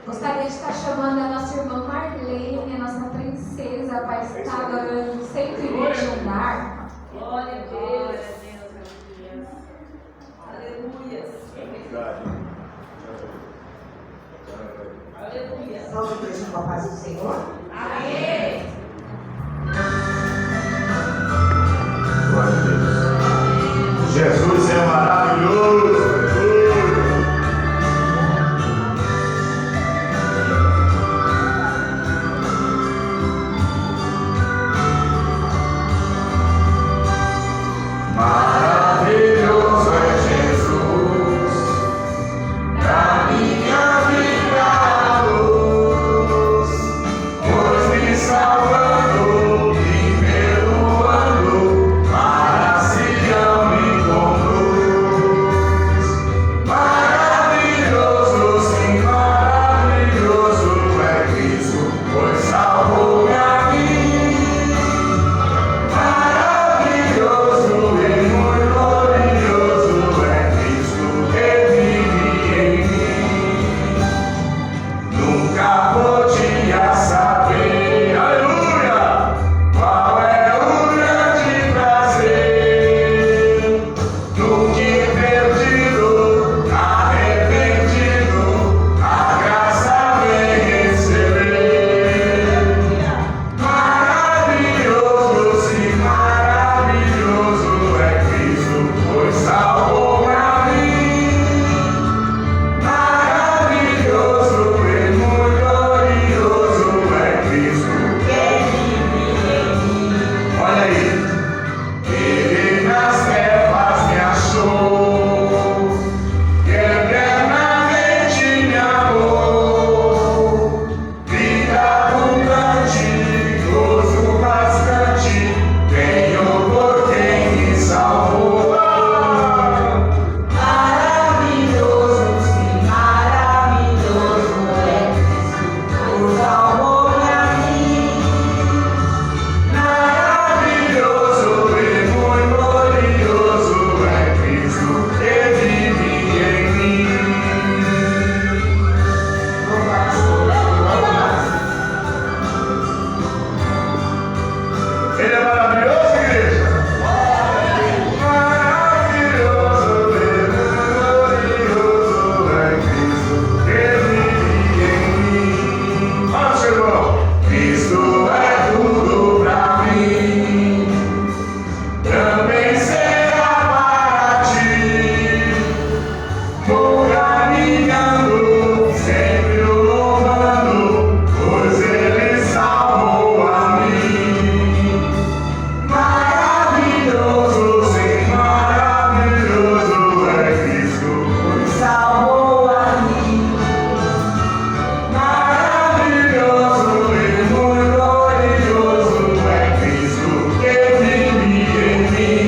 Gostaria de estar chamando a nossa irmã Marlene, a nossa princesa, para estar adorando 120 andar. Glória a Deus. Aleluia. Aleluia. Salve a igreja com a paz do Senhor. Amém. Glória a Deus. Jesus é maravilhoso. Maravilhoso é Jesus, na minha vida a luz, pois me salvando, me perdoando, para Sião me conduz. Maravilhoso, sim, maravilhoso é Cristo, pois salvou-me a mim. Maravilhoso e muito glorioso é Cristo que vive em mim. Nunca podia saber, aleluia, qual é o grande prazer do que perdido, arrependido, a graça vem receber. Maravilhoso, sim, maravilhoso é Cristo, pois salvou-me a mim. Maravilhoso e muito glorioso é Cristo que vive em mim. Olha aí, Ele nas trevas me achou, que eternamente me amou. Vida abundante, gozo bastante, tenho por quem me salvou. Maravilhoso, sim, maravilhoso é Cristo, pois salvou-me a mim. Maravilhoso e muito glorioso é Cristo que vive em mim. Ele é maravilhoso, igreja? Maravilhoso e muito glorioso é Cristo que vive em mim. Fala, seu irmão. Cristo é tudo pra mim. Também será para ti. Vou caminhando, sempre o louvando, pois Ele salvou a mim. Maravilhoso, sim, maravilhoso é Cristo, pois salvou a mim. Maravilhoso e muito glorioso é Cristo que vive em mim.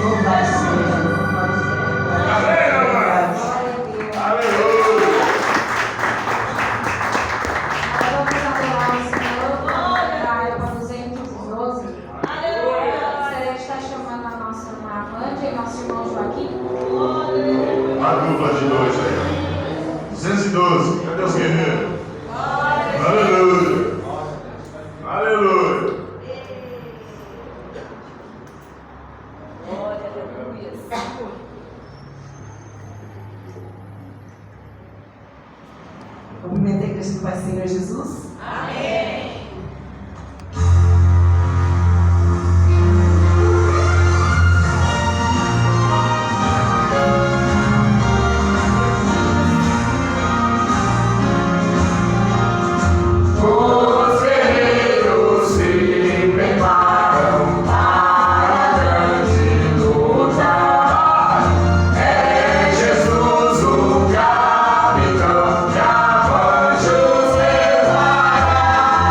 Louvado seja o nome do Senhor. Amém, amados? Aleluia. Vamos adorar o Senhor, para 212. Gostaria de estar chamando a nossa irmã Amanda e nosso irmão Joaquim. A dupla de dois aí. 212. Cadê os guerreiros? Aleluia. Aleluia. Glória, aleluia. Cumprimenta a igreja com o Senhor Jesus. Amém. Os guerreiros se preparam para a grande luta. É Jesus o capitão, de anjos levará.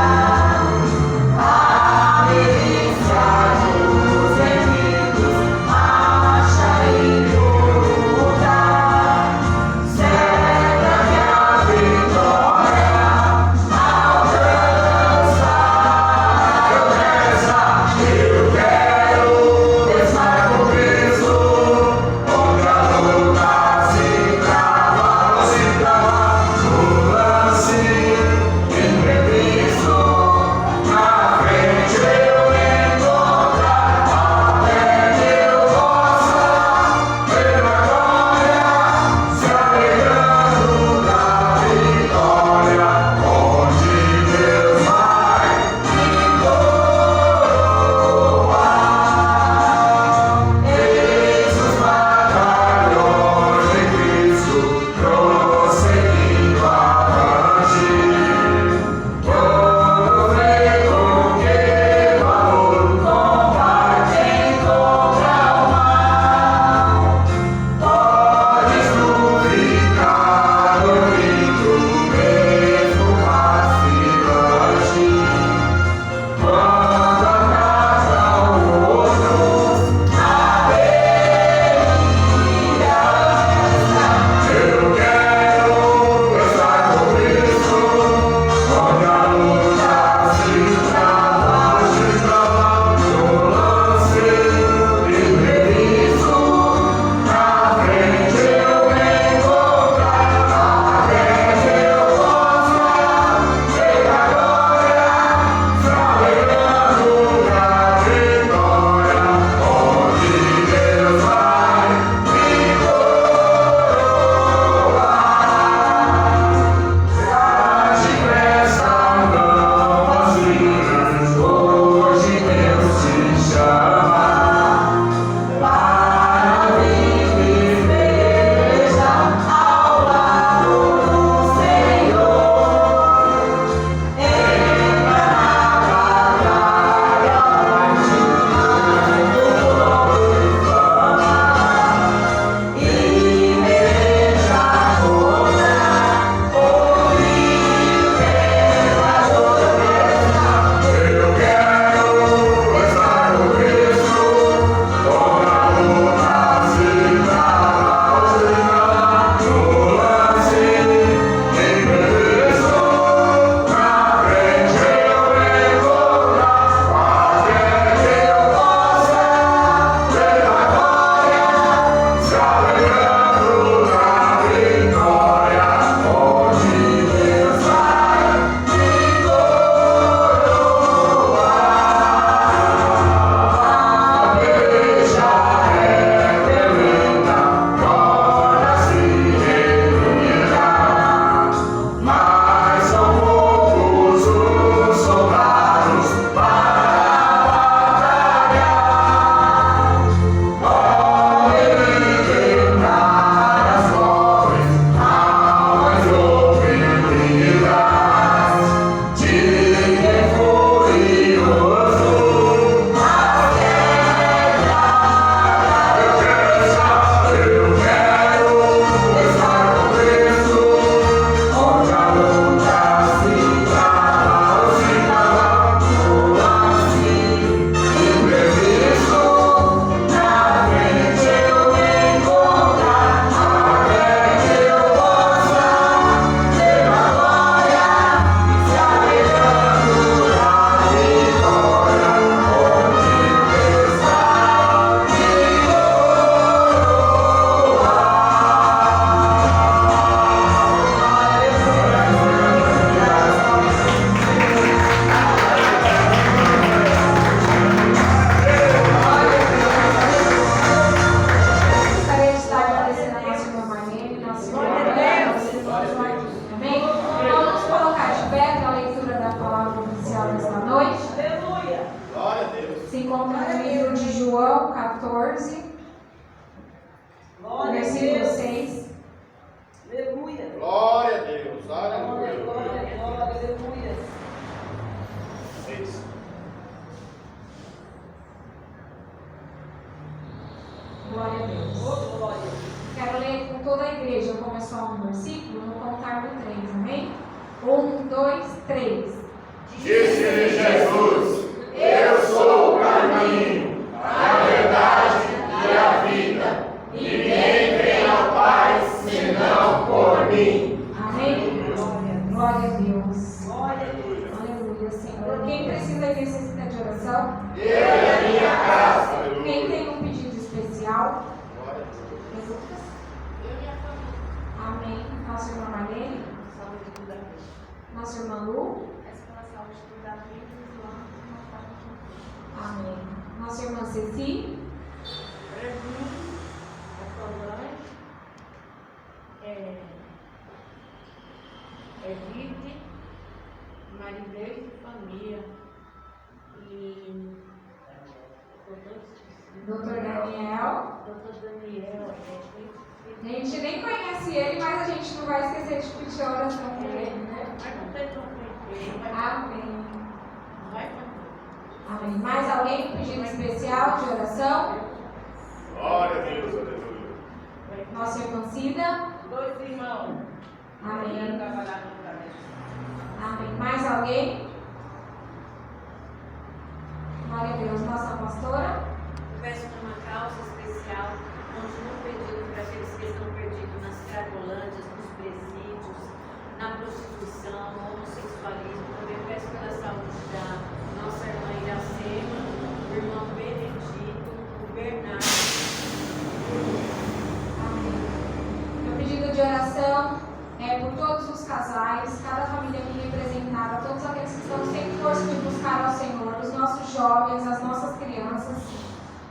se encontra no livro de João 14, Glória a versículo Deus. 6. Aleluia. Glória a Deus. Glória, Aleluia. glória, glória, aleluia. 6. Glória a Deus. Oh, glória. Quero ler com toda a igreja, começou um versículo, no contar do 3, amém? 1, 2, 3. Disse-lhe Jesus: Eu sou o caminho, a verdade e a vida. Ninguém vem ao Pai senão por mim. Amém? Glória a Deus. Glória. Aleluia, Senhor. Quem precisa e necessita de oração? Eu e a minha casa. Quem tem um pedido especial? Glória a Deus. Lucas? Amém. Nossa irmã Marlene? Saúde do Davi. Nossa irmã Lu? Pela saúde do Davi e do João. Amém. Nossa irmã Ceci? Para mim, a Solange, Vite, Marilei e família. E Doutor Daniel? Doutor Daniel, A gente nem conhece ele, mas a gente não vai esquecer de pedir oração por ele, né? mas não tem problema, Amém. vai fazer. Amém. Mais alguém com pedido especial de oração? Glória a Deus, aleluia. Nossa irmã Cida? Dois irmãos. Amém. Trabalhar no trabalho. Amém. Mais alguém? Glória a Deus. Nossa pastora? Peço uma causa especial, continuo pedindo para aqueles que estão perdidos nas cracolândias, nos presídios, na prostituição, no homossexualismo. Também peço pela saúde da nossa irmã Iracema, o irmão Benedito, o Bernardo. Amém. Meu pedido de oração é por todos os casais, cada família aqui representada, todos aqueles que estão sem força de buscar ao Senhor, os nossos jovens, as nossas crianças.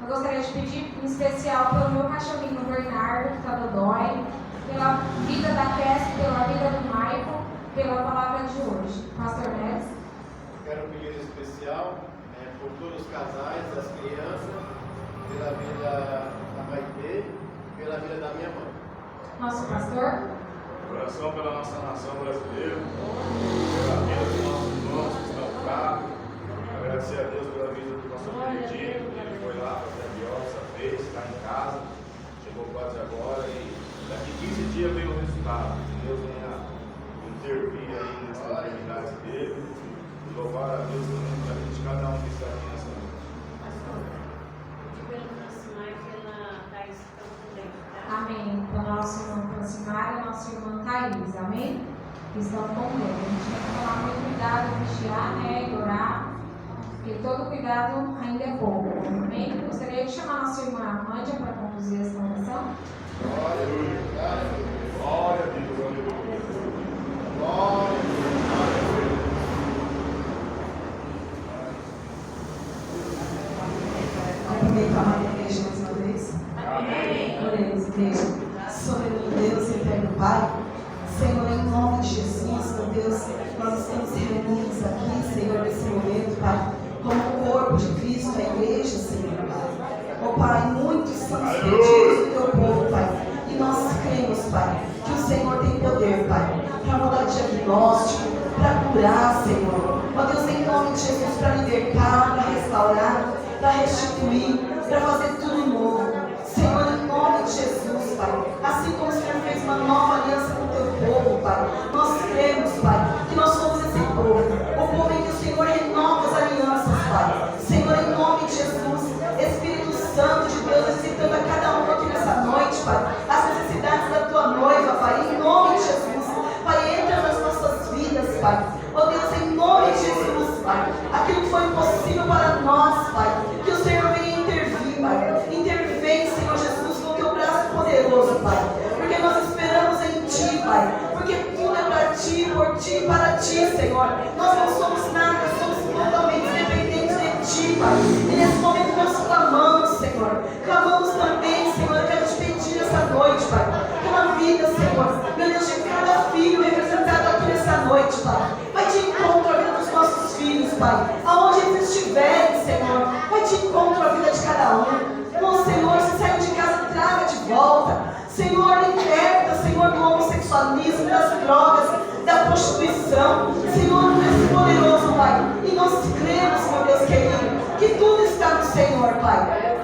Eu gostaria de pedir em especial pelo meu cachorrinho Bernardo, que está dodói, pela vida da Tess, pela vida do Michael, pela palavra de hoje. Pastor Neves? Quero um pedido especial por todos os casais, as crianças, pela vida da Maitê e pela vida da minha mãe. Nosso pastor? Oração pela nossa nação brasileira, pela vida dos nossos irmãos que estão cá. Agradecer a Deus pela vida do nosso Benedito, que ele foi lá fazer a biópsia, fez, está em casa, chegou quase agora e daqui 15 dias vem o resultado. Que Deus venha intervir aí nas atividades dele e louvar a Deus pela vida de cada um que está aqui nessa noite. Pastor, pedi pelo Francimar e pela Thaís que estão também, tá? Amém. Pelo nosso irmão Francimar e nossa irmã Thaís. Amém? Que estão com Deus. A gente tem que tomar muito cuidado, vigiar, né? E orar. Porque todo cuidado ainda é pouco. Amém? Gostaria de chamar nossa irmã Amândia para conduzir essa oração. Glória a Deus. Glória a Deus, aleluia. Glória a Deus. Aproveitar a igreja mais uma vez. Amém. Oremos, igreja. Soberano Deus e eterno Pai, Senhor, em nome de Jesus, meu Deus, nós estamos reunidos aqui, Senhor, nesse momento, Pai, como o corpo de Cristo, a igreja, Senhor, Pai. Oh, Pai, muitos são os pedidos do teu povo, Pai, e nós cremos, Pai, que o Senhor tem poder, Pai, para mudar diagnóstico, para curar, Senhor. Oh, Deus, em nome de Jesus, para libertar, para restaurar, para restituir, para fazer tudo novo. Senhor, em nome de Jesus, Pai, assim como o Senhor fez uma nova aliança com o teu povo, Pai, nós cremos, Pai, que nós somos esse povo, o povo em que o Senhor renova as alianças, Pai. Senhor, em nome de Jesus, Espírito Santo de Deus, visitando a cada um aqui nessa noite, Pai, as necessidades da tua noiva, Pai, em nome de Jesus, Pai, entra nas nossas vidas, Pai. Oh Deus, em nome de Jesus, Pai, aquilo que foi impossível para nós, Pai, que o Senhor venha intervir, Pai. Intervém, Senhor Jesus, com o teu braço poderoso, Pai, porque nós esperamos em Ti, Pai, porque tudo é para Ti, por Ti e para Ti, Senhor. Nós não somos nada, somos totalmente dependentes de Ti, Pai. E nesse momento nós clamamos, Senhor. Clamamos também, Senhor, eu quero te pedir essa noite, Pai, pela vida, Senhor, meu Deus, de cada filho representado aqui nessa noite, Pai. Vai te encontrar a vida dos nossos filhos, Pai, aonde eles estiverem, Senhor. Vai te coração, Senhor, Tu és poderoso, Pai. E nós cremos, meu Deus querido, que tudo está no Senhor, Pai.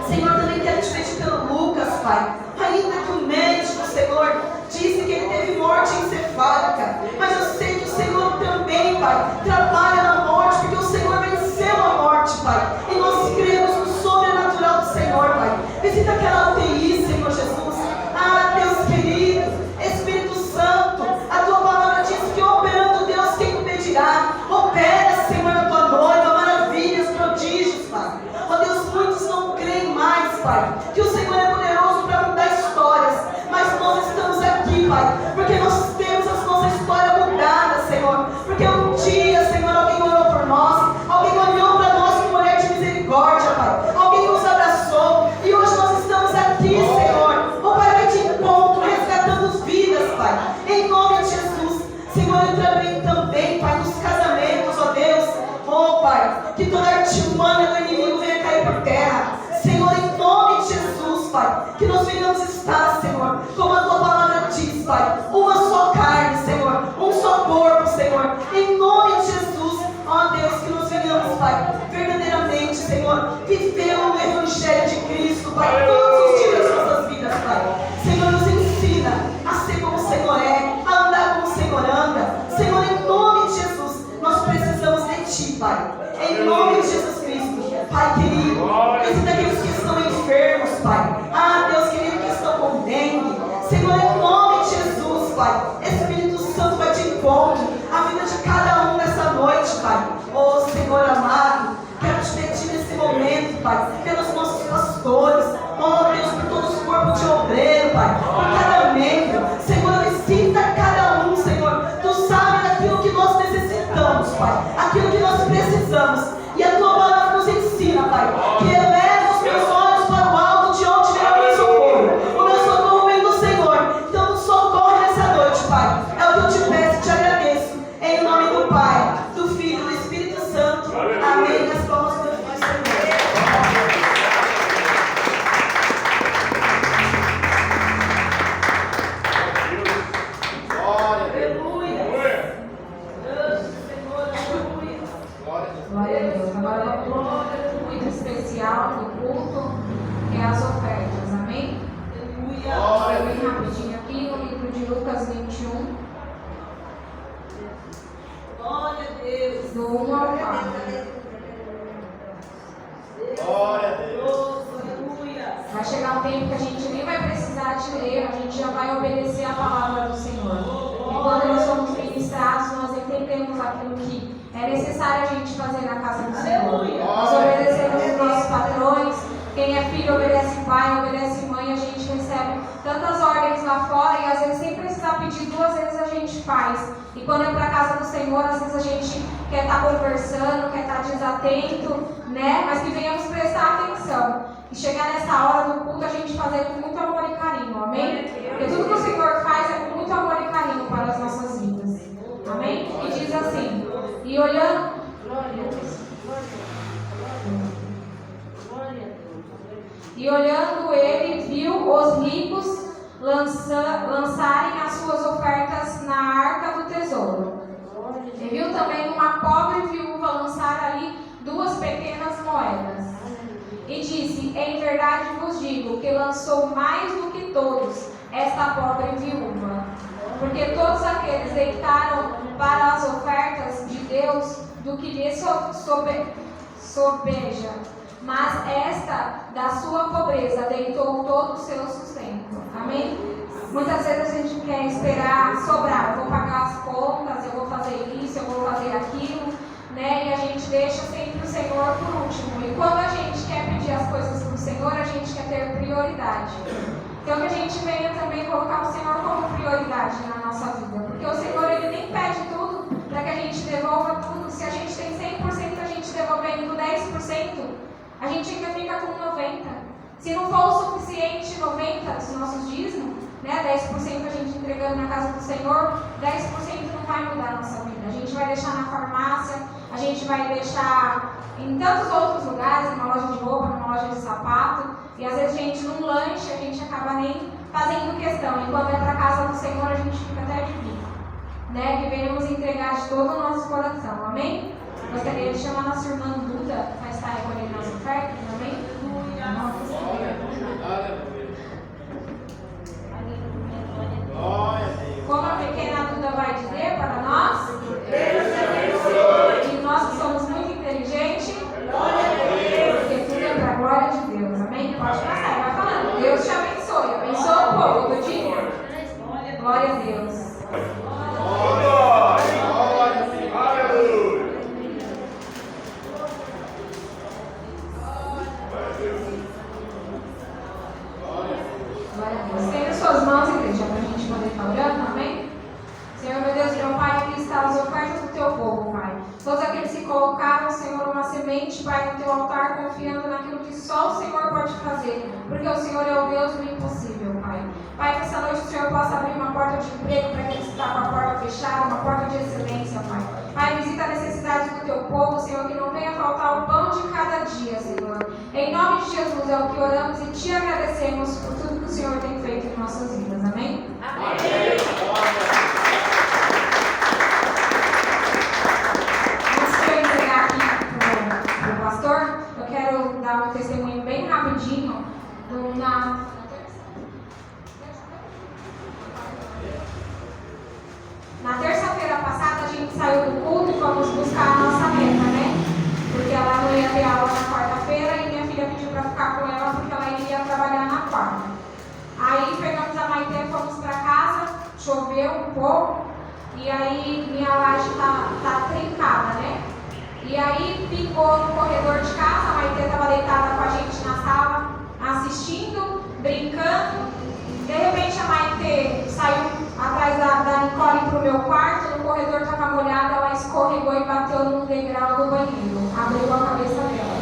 Senhor, também quero te pedir pelo Lucas, Pai. Ainda que o médico, Senhor, disse que ele teve morte encefálica, mas eu sei que o Senhor também, Pai, trabalha na morte, porque o Senhor venceu a morte, Pai. E nós cremos no sobrenatural do Senhor, Pai. Visita aquela UTI, Senhor Jesus. Ah, Deus querido, Espírito Santo, a Tua palavra diz que operando Deus, quem impedirá? Opera, Senhor, na Tua noiva, maravilhas, prodígios, Pai. Ó Deus, muitos não creem mais, Pai, que o Senhor é poderoso para mudar histórias, mas nós estamos aqui, Pai, porque nós temos a nossa história mudada, Senhor, porque um dia, Senhor, alguém orou por nós, alguém olhou para nós com um olhar de misericórdia, Pai, alguém nos abraçou, e hoje nós estamos aqui, Senhor, o Pai vai de encontro, resgatando vidas, Pai, em nome de Jesus. Senhor, eu também, Pai, nos casamentos, ó Deus, ó Pai, que toda artimanha do inimigo venha cair por terra, Senhor, em nome de Jesus, Pai, que nós venhamos estar, Senhor, como a Tua palavra diz, Pai, uma só carne, Senhor, um só corpo, Senhor, em nome de Jesus, ó Deus, que nós venhamos, Pai, verdadeiramente, Senhor, viver o Evangelho de Cristo, Pai, todos os dias das nossas vidas, Pai. Senhor, nos ensina a ser como o Senhor é, a andar como o Senhor anda, Senhor, em nome de Jesus, nós precisamos de Ti, Pai, em nome de Jesus Cristo, Pai querido, visita aqueles que estão enfermos, Pai, ah, Deus querido, que estão com dengue, Senhor, em nome de Jesus, Pai, Espírito Santo vai de encontro a vida de cada um nessa noite, Pai, oh Senhor amado, quero te pedir nesse momento, Pai, pelos nossos pastores, oh Deus, por todos os corpos de obreiro, Pai, por cada membro, Senhor, visita cada um, Senhor, Tu sabes daquilo que nós necessitamos, Pai, aquilo que nós precisamos, e a Tua palavra nos ensina, Pai, que eleva os meus olhos para o alto, de onde virá o meu socorro. O meu socorro vem do Senhor. Então nos socorre nessa noite, Pai. É o que eu te peço e te agradeço. Em nome do Pai, do Filho e do Espírito Santo. Amém. As palmas do Senhor. Glória a Deus. Agora vamos para um momento muito especial do culto, que é as ofertas. Amém? Vou bem rapidinho aqui no livro de Lucas 21. Glória a Deus. Do 1 ao 4. Glória a Deus. Aleluia. Vai chegar um tempo que a gente nem vai precisar de ler, a gente já vai obedecer a palavra do Senhor. E quando nós somos ministrados, nós entendemos aquilo que é necessário a gente fazer na casa do Senhor. Nós obedecemos os nossos patrões. Quem é filho obedece pai, obedece mãe. A gente recebe tantas ordens lá fora e às vezes sem precisar pedir 2 vezes a gente faz. E quando é para a casa do Senhor, às vezes a gente quer estar conversando, quer estar desatento, né? Mas que venhamos prestar atenção. E chegar nessa hora do culto a gente fazer com muito amor e carinho, amém? Porque tudo que o Senhor faz é com muito amor e carinho para as nossas vidas, amém? E diz assim, e olhando, e olhando ele, viu os ricos lançarem as suas ofertas na arca do tesouro. E viu também uma pobre viúva lançar ali 2 pequenas moedas. E disse, em verdade vos digo, que lançou mais do que todos esta pobre viúva. Porque todos aqueles deitaram para as ofertas de Deus do que lhe sobeja. Mas esta, da sua pobreza, deitou todo o seu sustento. Amém? Muitas vezes a gente quer esperar sobrar. Eu vou pagar as contas, eu vou fazer isso, eu vou fazer aquilo, né? E a gente deixa sempre o Senhor por último. E quando a gente quer pedir as coisas para o Senhor, a gente quer ter prioridade. Então que a gente venha também colocar o Senhor como prioridade na nossa vida. Porque o Senhor, Ele nem pede tudo para que a gente devolva tudo. Se a gente tem 100%, a gente devolvendo 10%, a gente ainda fica com 90%. Se não for o suficiente 90% dos nossos dízimos, né, 10% a gente entregando na casa do Senhor, 10% não vai mudar a nossa vida. A gente vai deixar na farmácia, a gente vai deixar em tantos outros lugares, numa loja de roupa, numa loja de sapato, e às vezes a gente num lanche, a gente acaba nem fazendo questão. E quando é para a casa do Senhor, a gente fica até de bico. né, que venhamos entregar de todo o nosso coração, amém? Gostaria de chamar nossa irmã Duda para estar recolhendo nas ofertas, amém? Como a pequena Duda vai dizer para nós, que nós que somos muito inteligentes, porque tudo é para a glória de Deus, amém? Pode passar, vai falando. Deus te abençoe, abençoa o povo do dia. Glória a Deus. Estenda suas mãos, igreja, para a gente poder estar orando, amém? Senhor, meu Deus, meu Pai, aqui está as ofertas do teu povo, Pai. Todos aqueles que colocaram, Senhor, uma semente, Pai, no teu altar, confiando naquilo que só o Senhor pode fazer, porque o Senhor é o Deus do impossível, Pai. Pai, que essa noite o Senhor possa abrir uma porta de emprego para quem está com a porta fechada, uma porta de excelência, Pai. Pai, visita a necessidade do teu povo, Senhor, que não venha faltar o pão de cada dia, Senhor. Em nome de Jesus é o que oramos e te agradecemos por tudo que o Senhor tem feito em nossas vidas, amém? Amém. Antes de eu entregar aqui para o pastor, eu quero dar um testemunho bem rapidinho. Na terça-feira passada, a gente saiu do culto e fomos buscar a nossa meta, né? Porque ela não ia ter aula na quarta-feira e minha filha pediu para ficar com ela porque ela iria trabalhar na quarta. Aí pegamos a Maitê, fomos para casa, choveu um pouco e aí minha laje tá trincada, né? E aí pingou no corredor de casa, a Maitê estava deitada com a gente na sala, assistindo, brincando. De repente a Maitê saiu atrás da Nicole para o meu quarto, no corredor estava molhado, ela escorregou e bateu num degrau do banheiro, abriu a cabeça dela.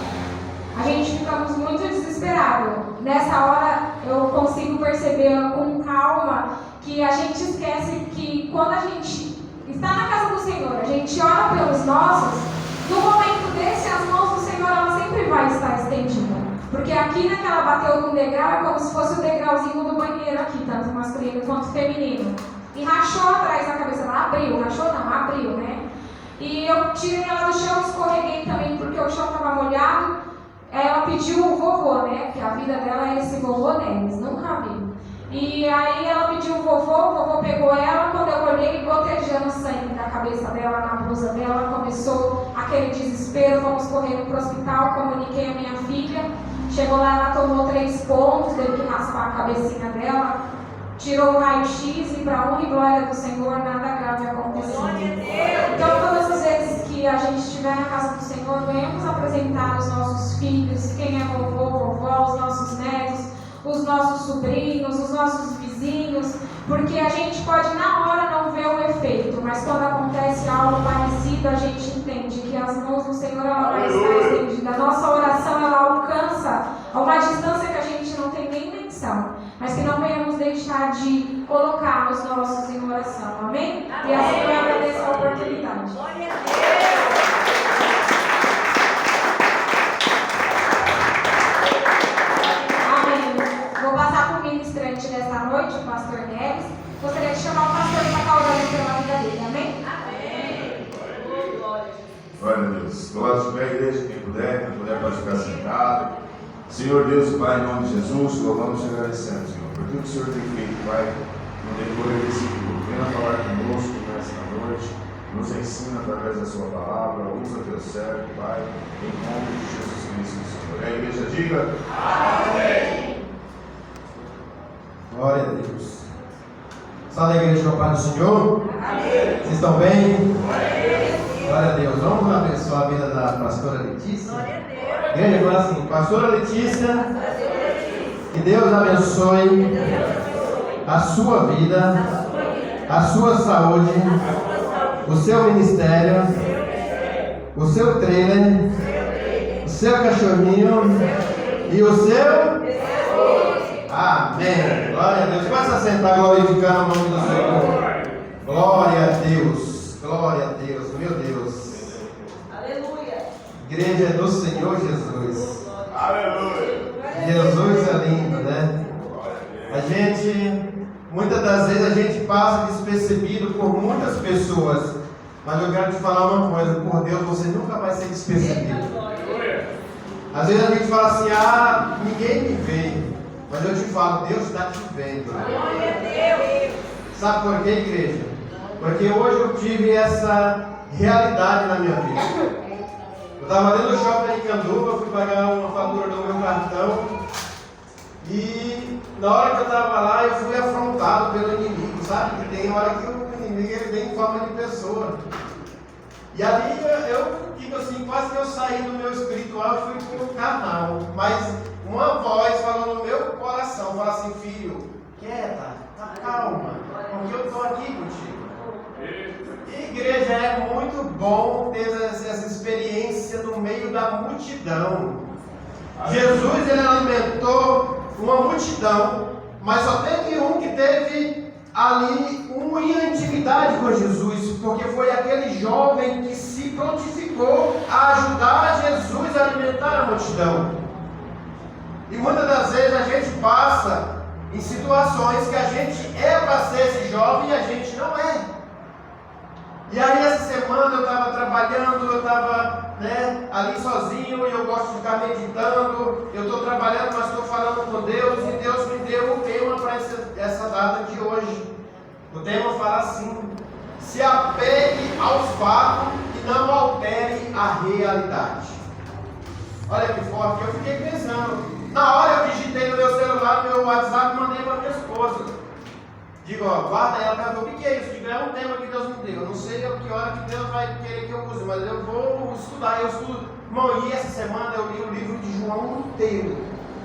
A gente ficamos muito desesperados. Nessa hora eu consigo perceber com calma que a gente esquece que quando a gente está na casa do Senhor, a gente ora pelos nossos, no momento desse as mãos do Senhor ela sempre vai estar estendida. Porque aqui naquela bateu num degrau é como se fosse o degrauzinho do banheiro aqui, tanto masculino quanto feminino. E rachou atrás da cabeça, ela abriu, rachou não, abriu, né? E eu tirei ela do chão, escorreguei também porque o chão estava molhado. Ela pediu o vovô, né? Que a vida dela é esse vovô Neves, nunca vi. E aí ela pediu o vovô pegou ela, quando eu olhei, gotejando sangue da cabeça dela, na blusa dela, começou aquele desespero, fomos correndo para o hospital, comuniquei a minha filha, chegou lá, ela tomou 3 pontos, teve que raspar a cabecinha dela, tirou o raio-x e para honra e glória do Senhor, nada grave aconteceu. Então todas as vezes que a gente estiver na casa do Senhor, venhamos apresentar os nossos filhos, quem é vovô, vovó, os nossos netos, os nossos sobrinhos, os nossos vizinhos, porque a gente pode na hora não ver o efeito, mas quando acontece algo parecido, a gente entende que as mãos do Senhor ela vai estar estendida. A nossa oração ela alcança a uma distância que a gente não tem nem menção, mas que não venhamos deixar de colocar os nossos em oração, amém? E assim eu agradeço a oportunidade. Glória a Deus. Vou passar para o ministrante desta noite, o pastor Neves. Gostaria de chamar o pastor para estar orando pela vida dele, amém? Amém. Glória a Deus. Glória a Deus, igreja, quem puder pode ficar sentado. Senhor Deus e Pai, em nome de Jesus, louvamos e agradecemos, Senhor, por tudo que o Senhor tem feito, Pai, no decorrer desse culto. Venha falar conosco nesta noite, nos ensina através da sua palavra, usa teu servo, Pai, em nome de Jesus Cristo, Senhor. E a igreja diga: Amém. Glória a Deus. Sala da igreja do Pai do Senhor? Amém. Vocês estão bem? Glória a Deus. Vamos abençoar a vida da pastora Letícia? Glória a Deus. Igreja, agora assim, pastora Letícia, que Deus abençoe a sua vida, a sua saúde, o seu ministério, o seu trailer, o seu cachorrinho e o seu... Amém. Glória a Deus. Começa a sentar glorificando o nome do Senhor. Glória a Deus. Glória a Deus. Meu Deus. Aleluia. Igreja do Senhor Jesus. Aleluia. Jesus é lindo, né? A gente Muitas das vezes a gente passa despercebido por muitas pessoas, mas eu quero te falar uma coisa: por Deus você nunca vai ser despercebido. Às vezes a gente fala assim: ah, ninguém me vê, mas eu te falo, Deus está te vendo. Sabe por quê, igreja? Porque hoje eu tive essa realidade na minha vida. Eu estava dentro do shopping em Canduva, fui pagar uma fatura do meu cartão e na hora que eu estava lá eu fui afrontado pelo inimigo, sabe? Que tem hora que o inimigo ele vem em forma de pessoa. E ali eu digo assim, quase que eu saí do meu espiritual e fui para o carnal. Mas uma voz falou no meu coração, fala assim: filho, quieta, calma, porque eu estou aqui contigo. Igreja, é muito bom ter essa experiência no meio da multidão. Jesus, ele alimentou uma multidão, mas só teve um que teve ali uma intimidade com Jesus, porque foi aquele jovem que se prontificou a ajudar Jesus a alimentar a multidão. E muitas das vezes a gente passa em situações que a gente é para ser esse jovem e a gente não é. E aí essa semana eu estava trabalhando, eu estava ali sozinho e eu gosto de ficar meditando. Eu estou trabalhando, mas estou falando com Deus e Deus me deu um tema para essa data de hoje. O tema fala assim: se apegue aos fatos e não altere a realidade. Olha que forte, eu fiquei pensando. Na hora eu digitei no meu celular, no meu WhatsApp, e mandei para minha esposa. Digo, ó, guarda ela, ela falou: o que é isso? Digo, é um tema que Deus me deu. Eu não sei a que hora que Deus vai querer que eu use, mas eu vou estudar, eu estudo. Irmão, e essa semana eu li o livro de João inteiro,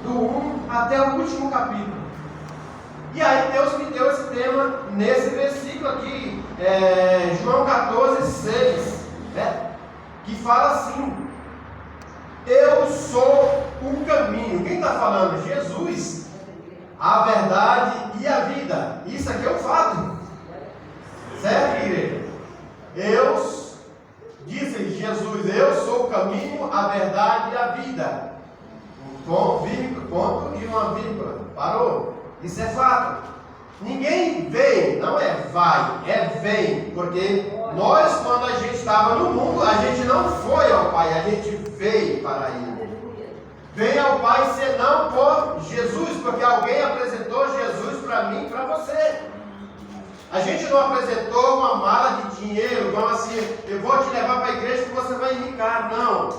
do 1 até o último capítulo. E aí Deus me deu esse tema nesse versículo aqui, João 14:6, que fala assim: eu sou o caminho. Quem está falando? Jesus. A verdade e a vida. Isso aqui é um fato. Certo, igreja? Disse Jesus: eu sou o caminho, a verdade e a vida. Ponto e uma vírgula. Parou. Isso é fato. Ninguém vem, não é vai, é vem. Porque nós, quando a gente estava no mundo, a gente não foi ao Pai, a gente veio para Ele. Vem ao Pai senão por Jesus, porque alguém apresentou Jesus para mim e para você. A gente não apresentou uma mala de dinheiro, como assim: eu vou te levar para a igreja que você vai enricar. Não.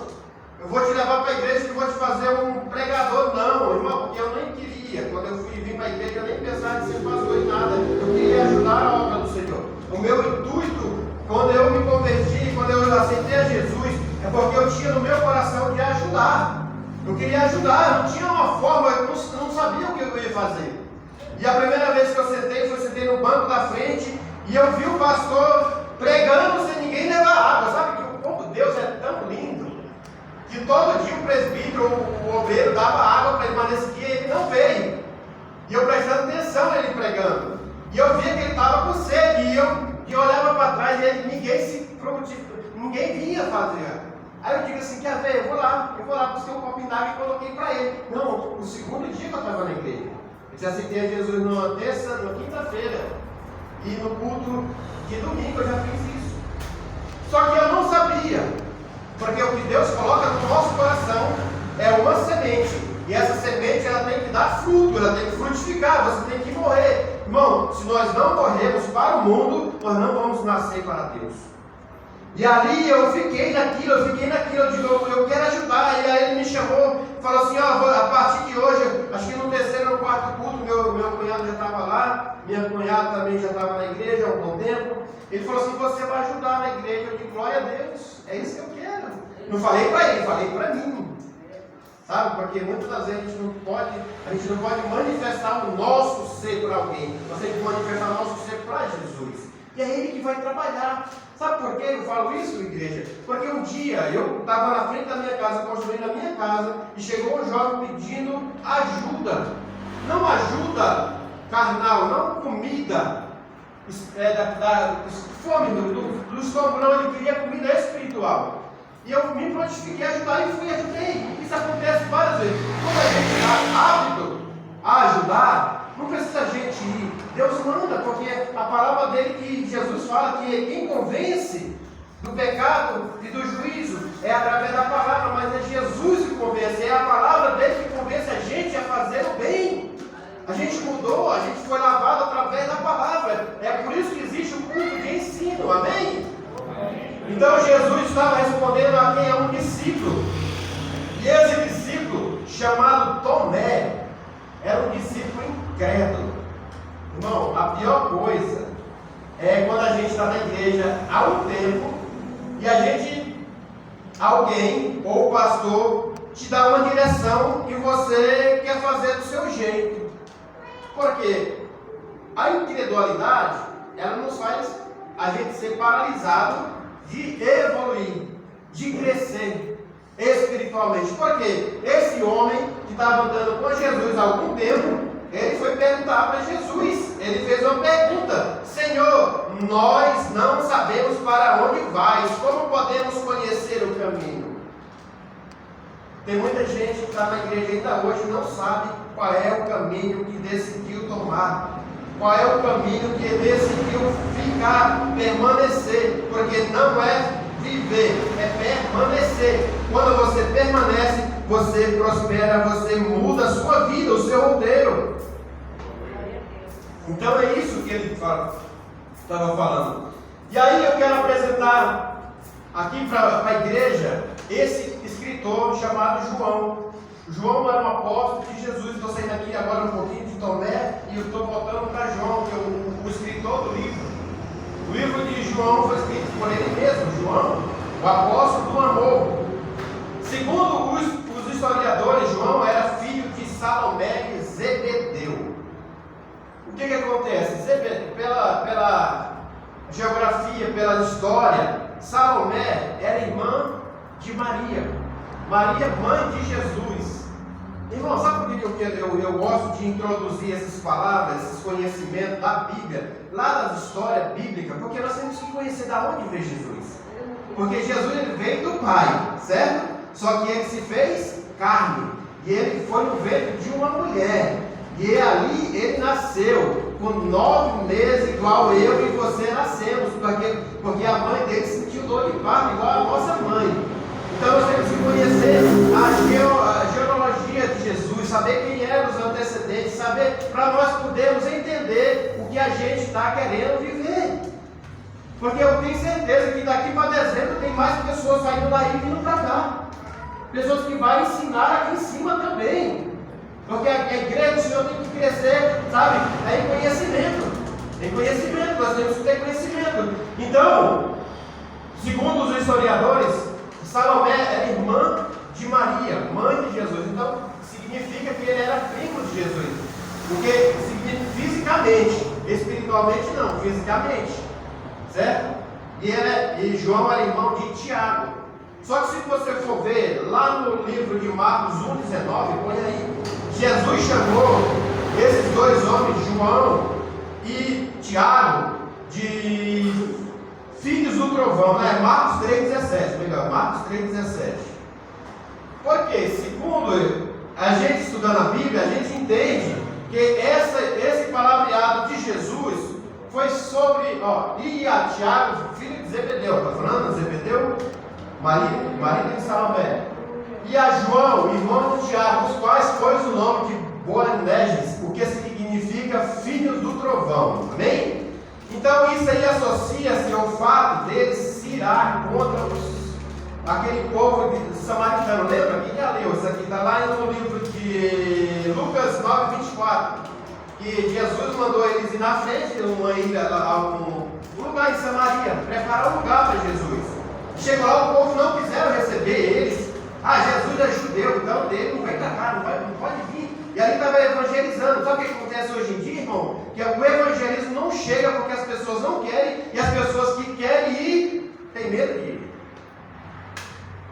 Eu vou te levar para a igreja que vou te fazer um pregador. Não, irmão, porque eu nem queria. Quando eu vim para a igreja, eu nem pensava em ser pastor em nada. Eu queria ajudar a obra do Senhor. O meu intuito, quando eu me converti, quando eu aceitei a Jesus, é porque eu tinha no meu coração de ajudar. Eu queria ajudar, não tinha uma forma, eu não sabia o que eu ia fazer. E a primeira vez que eu sentei no banco da frente e eu vi o pastor pregando sem ninguém levar água. Sabe que o povo de Deus é tão lindo que todo dia o presbítero, o obreiro, dava água para ele, mas nesse dia ele não veio. E eu prestando atenção nele pregando. E eu via que ele estava com sede e eu olhava para trás e ninguém vinha fazer. Aí eu digo assim: quer ver? Eu vou lá, busquei um copinho d'água e coloquei para ele. Não, o segundo dia que eu estava na igreja. Eu já aceitei a Jesus numa quinta-feira. E no culto de domingo eu já fiz isso. Só que eu não sabia. Porque o que Deus coloca no nosso coração é uma semente. E essa semente ela tem que dar fruto, ela tem que frutificar, você tem que morrer. Irmão, se nós não morrermos para o mundo, nós não vamos nascer para Deus. E ali eu fiquei naquilo, eu digo, eu quero ajudar. E aí ele me chamou, falou assim: ó, a partir de hoje, acho que no terceiro ou quarto culto, meu cunhado já estava lá, minha cunhada também já estava na igreja há um bom tempo. Ele falou assim: você vai ajudar na igreja. Eu digo: glória a Deus, é isso que eu quero. Não falei para ele, falei para mim. Sabe, porque muitas das vezes a gente não pode manifestar o nosso ser para alguém. Nós temos que manifestar o nosso ser para Jesus. E é Ele que vai trabalhar. Sabe por que eu falo isso, igreja? Porque um dia eu estava na frente da minha casa, construindo a minha casa, e chegou um jovem pedindo ajuda. Não ajuda carnal, não comida, fome do estômago, não, ele queria comida espiritual. E eu me prontifiquei a ajudar e ajudei. Isso acontece várias vezes. Quando a gente está apto a ajudar, não precisa a gente ir Deus manda, porque a palavra dele que Jesus fala que quem convence do pecado e do juízo é através da palavra, mas é Jesus que convence, é a palavra dele que convence a gente a fazer o bem. A gente mudou, a gente foi lavado através da palavra. É por isso que existe o culto de ensino, amém? Então Jesus estava respondendo a quem é um discípulo. E esse discípulo, chamado Tomé, era um discípulo incrédulo. Irmão, a pior coisa é quando a gente está na igreja há um tempo e alguém ou o pastor te dá uma direção e você quer fazer do seu jeito. Porque a incredulidade, ela nos faz a gente ser paralisado de evoluir, de crescer espiritualmente. Porque esse homem que estava andando com Jesus há algum tempo, ele foi perguntar para Jesus, ele fez uma pergunta: Senhor, nós não sabemos para onde vais, como podemos conhecer o caminho? Tem muita gente que está na igreja ainda hoje e não sabe qual é o caminho que decidiu tomar, qual é o caminho que decidiu ficar, permanecer, porque não é viver, é permanecer. Quando você permanece, você prospera, você muda a sua vida, o seu roteiro. Então é isso que ele estava falando. E aí eu quero apresentar aqui para a igreja esse escritor chamado João. João era um apóstolo de Jesus. Estou saindo aqui agora um pouquinho de Tomé e eu estou voltando para João, que é o escritor do livro. O livro de João foi escrito por ele mesmo, João, o apóstolo do amor. Segundo os historiadores, João era filho de Salomé e Zebedeu. O que acontece? Pela geografia, pela história, Salomé era irmã de Maria. Maria, mãe de Jesus. Irmão, sabe por que eu gosto de introduzir essas palavras, esses conhecimentos da Bíblia, lá das histórias bíblicas? Porque nós temos que conhecer de onde veio Jesus. Porque Jesus ele veio do Pai, certo? Só que ele se fez carne. E ele foi no ventre de uma mulher. E ali ele nasceu com 9 meses, igual eu e você nascemos. Porque a mãe dele sentiu dor de parto, igual a nossa mãe. Então nós temos que conhecer a genealogia de Jesus, saber quem eram os antecedentes, saber para nós podermos entender o que a gente está querendo viver. Porque eu tenho certeza que daqui para dezembro tem mais pessoas saindo daí e vindo para cá. Pessoas que vão ensinar aqui em cima também. Porque a igreja do Senhor tem que crescer, sabe? É em conhecimento. Em conhecimento, nós temos que ter conhecimento. Então, segundo os historiadores, Salomé era irmã de Maria, mãe de Jesus. Então, significa que ele era primo de Jesus. Porque significa fisicamente, espiritualmente não, fisicamente. Certo? E João era irmão de Tiago. Só que se você for ver lá no livro de Marcos 1,19, põe aí. Jesus chamou esses dois homens, João e Tiago, de filhos do trovão, né? Marcos 3,17, melhor, Marcos 3,17. Porque, segundo a gente estudando a Bíblia, a gente entende que esse palavreado de Jesus foi sobre, e a Tiago, filho de Zebedeu, está falando Zebedeu? Marido de Salomé. E a João, irmão de Tiago, os quais pôs o nome de Boanerges, o que significa filhos do trovão. Amém? Então isso aí associa-se ao fato deles se irar contra aquele povo samaritano. Lembra? Quem já leu? Isso aqui está lá no livro de Lucas 9:24. Que Jesus mandou eles ir na frente de uma ilha, um lugar em Samaria, preparar um lugar para Jesus. Chegou lá, o povo não quiseram receber eles. Jesus é judeu, então ele não vem pra cá, não pode vir. E ali estava evangelizando. Sabe o que acontece hoje em dia, irmão? Que o evangelismo não chega porque as pessoas não querem, e as pessoas que querem ir, têm medo de ir.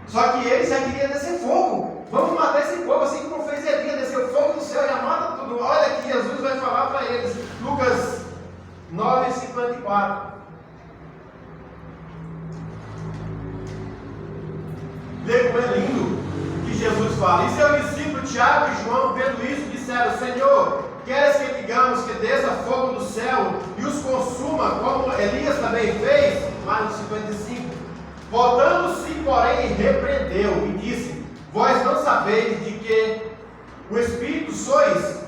Só que eles já queriam descer fogo. Vamos matar esse povo, assim como fez Elias, desceu fogo do céu e mata tudo. Olha que Jesus vai falar para eles. Lucas 9:54. Vê como é lindo que Jesus fala. E seu discípulo Tiago e João, vendo isso, disseram: Senhor, queres que digamos que desça fogo do céu e os consuma, como Elias também fez? Marcos 55. Voltando-se, porém, repreendeu e disse: vós não sabeis de que o Espírito sois?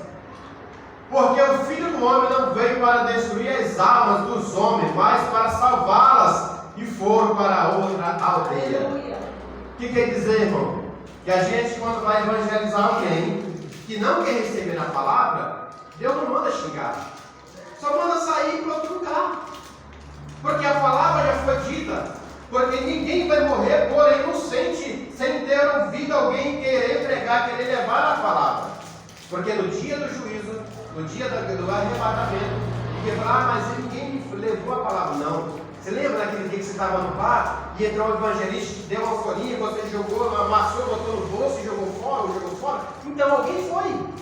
Porque o Filho do Homem não veio para destruir as almas dos homens, mas para salvá-las, e foram para outra aldeia. O que quer dizer, irmão? Que a gente, quando vai evangelizar alguém que não quer receber a palavra, Deus não manda xingar, só manda sair para outro lugar, porque a palavra já foi dita, porque ninguém vai morrer por inocente sem ter ouvido alguém querer pregar, querer levar a palavra, porque no dia do juízo, no dia do arrebatamento, ninguém fala: mas ninguém me levou a palavra. Não. Você lembra daquele dia que você estava no bar e entrou um evangelista, deu uma folhinha, você jogou, amassou, botou no bolso e jogou fora? Então alguém foi.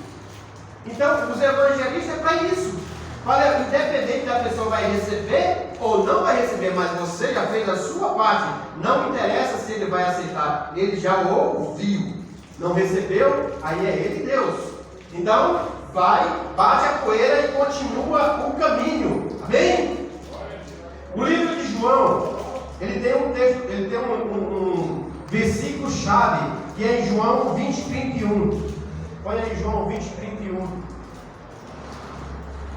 Então os evangelistas é para isso. Olha, independente da pessoa vai receber ou não vai receber, mas você já fez a sua parte. Não interessa se ele vai aceitar, ele já ouviu. Não recebeu, aí é ele Deus. Então vai, bate a poeira e continua o caminho. Amém? O livro de João, ele tem um texto, ele tem um versículo chave, que é em João 20:31. Olha aí, João 20:31.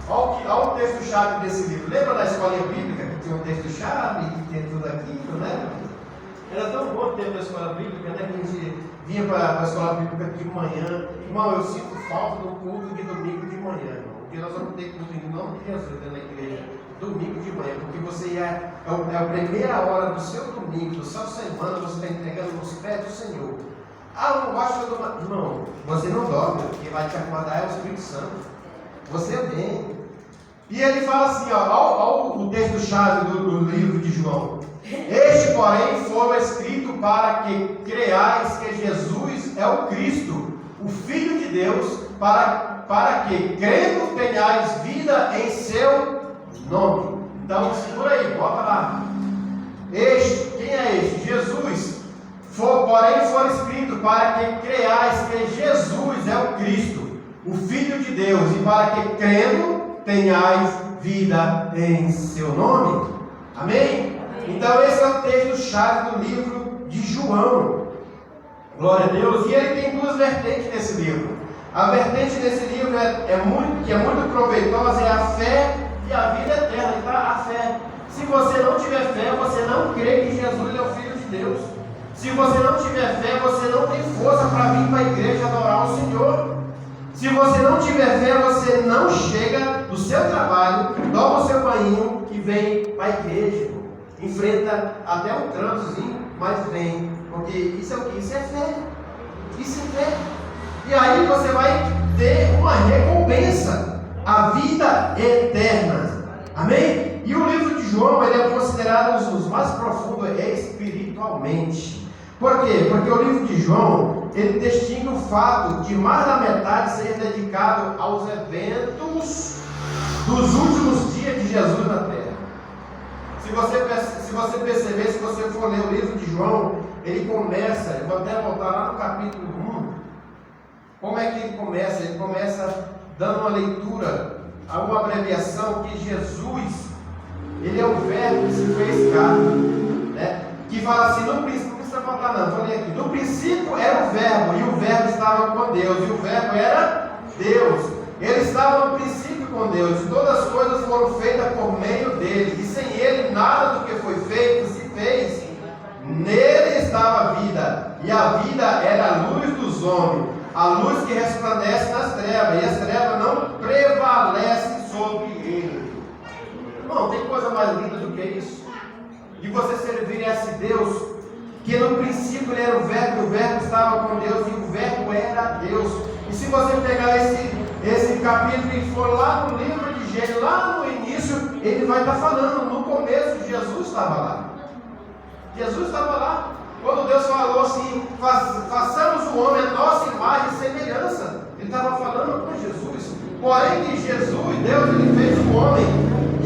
Olha o texto chave desse livro. Lembra da escolinha bíblica que tinha um texto chave, que tinha tudo aquilo, né? Era tão bom o tempo da escola bíblica, né? Que a gente vinha para a escola bíblica de manhã. Irmão, eu sinto falta do culto de domingo de manhã, irmão. Porque nós vamos ter culto em nome de Jesus dentro da igreja. Domingo de manhã, porque você é a primeira hora do seu domingo, da sua semana, você está entregando nos pés do Senhor. Ah, eu não gosto de dormir. Irmão, você não dorme, quem vai te acordar é o Espírito Santo. Você vem. E ele fala assim, olha o texto-chave do livro de João. Este, porém, foi escrito para que creais que Jesus é o Cristo, o Filho de Deus, para que, crendo, tenhais vida em seu nome. Então, segura aí, bota lá. Este, quem é este? Jesus. Porém, foi escrito para que creais que Jesus é o Cristo, o Filho de Deus, e para que, crendo, tenhais vida em seu nome. Amém? Então, esse é o texto-chave do livro de João. Glória a Deus. E ele tem duas vertentes nesse livro. A vertente desse livro que é muito proveitosa é a fé e a vida eterna, tá? A fé. Se você não tiver fé, você não crê que Jesus é o Filho de Deus. Se você não tiver fé, você não tem força para vir para a igreja adorar o Senhor. Se você não tiver fé, você não chega do seu trabalho, toma o seu banho e vem para a igreja. Enfrenta até um trânsitozinho, mas vem. Porque isso é o que? Isso é fé. Isso é fé. E aí você vai ter uma recompensa. A vida eterna. Amém? E o livro de João, ele é considerado um dos mais profundos espiritualmente. Por quê? Porque o livro de João, ele distingue o fato de mais da metade ser dedicado aos eventos dos últimos dias de Jesus na terra. Se você perceber, se você for ler o livro de João, ele começa, eu vou até voltar lá no capítulo 1. Como é que ele começa? Ele começa dando uma leitura, uma abreviação, que Jesus, ele é o verbo que se fez carne, né? Que fala assim, no princípio, não precisa falar não, vou ler aqui. No princípio era o verbo, e o verbo estava com Deus, e o verbo era Deus. Ele estava no princípio com Deus, e todas as coisas foram feitas por meio dele, e sem ele nada do que foi feito se fez. Nele estava a vida, e a vida era a luz dos homens, a luz que resplandece nas trevas, e as trevas não prevalecem sobre ele. Irmão, tem coisa mais linda do que isso? De você servir a esse Deus, que no princípio ele era o verbo estava com Deus, e o verbo era Deus. E se você pegar esse capítulo e for lá no livro de Gênesis, lá no início, ele vai estar falando, no começo Jesus estava lá. Jesus estava lá. Quando Deus falou assim, façamos o homem a nossa imagem e semelhança, ele estava falando com Jesus. Porém que Jesus, Deus, ele fez o homem,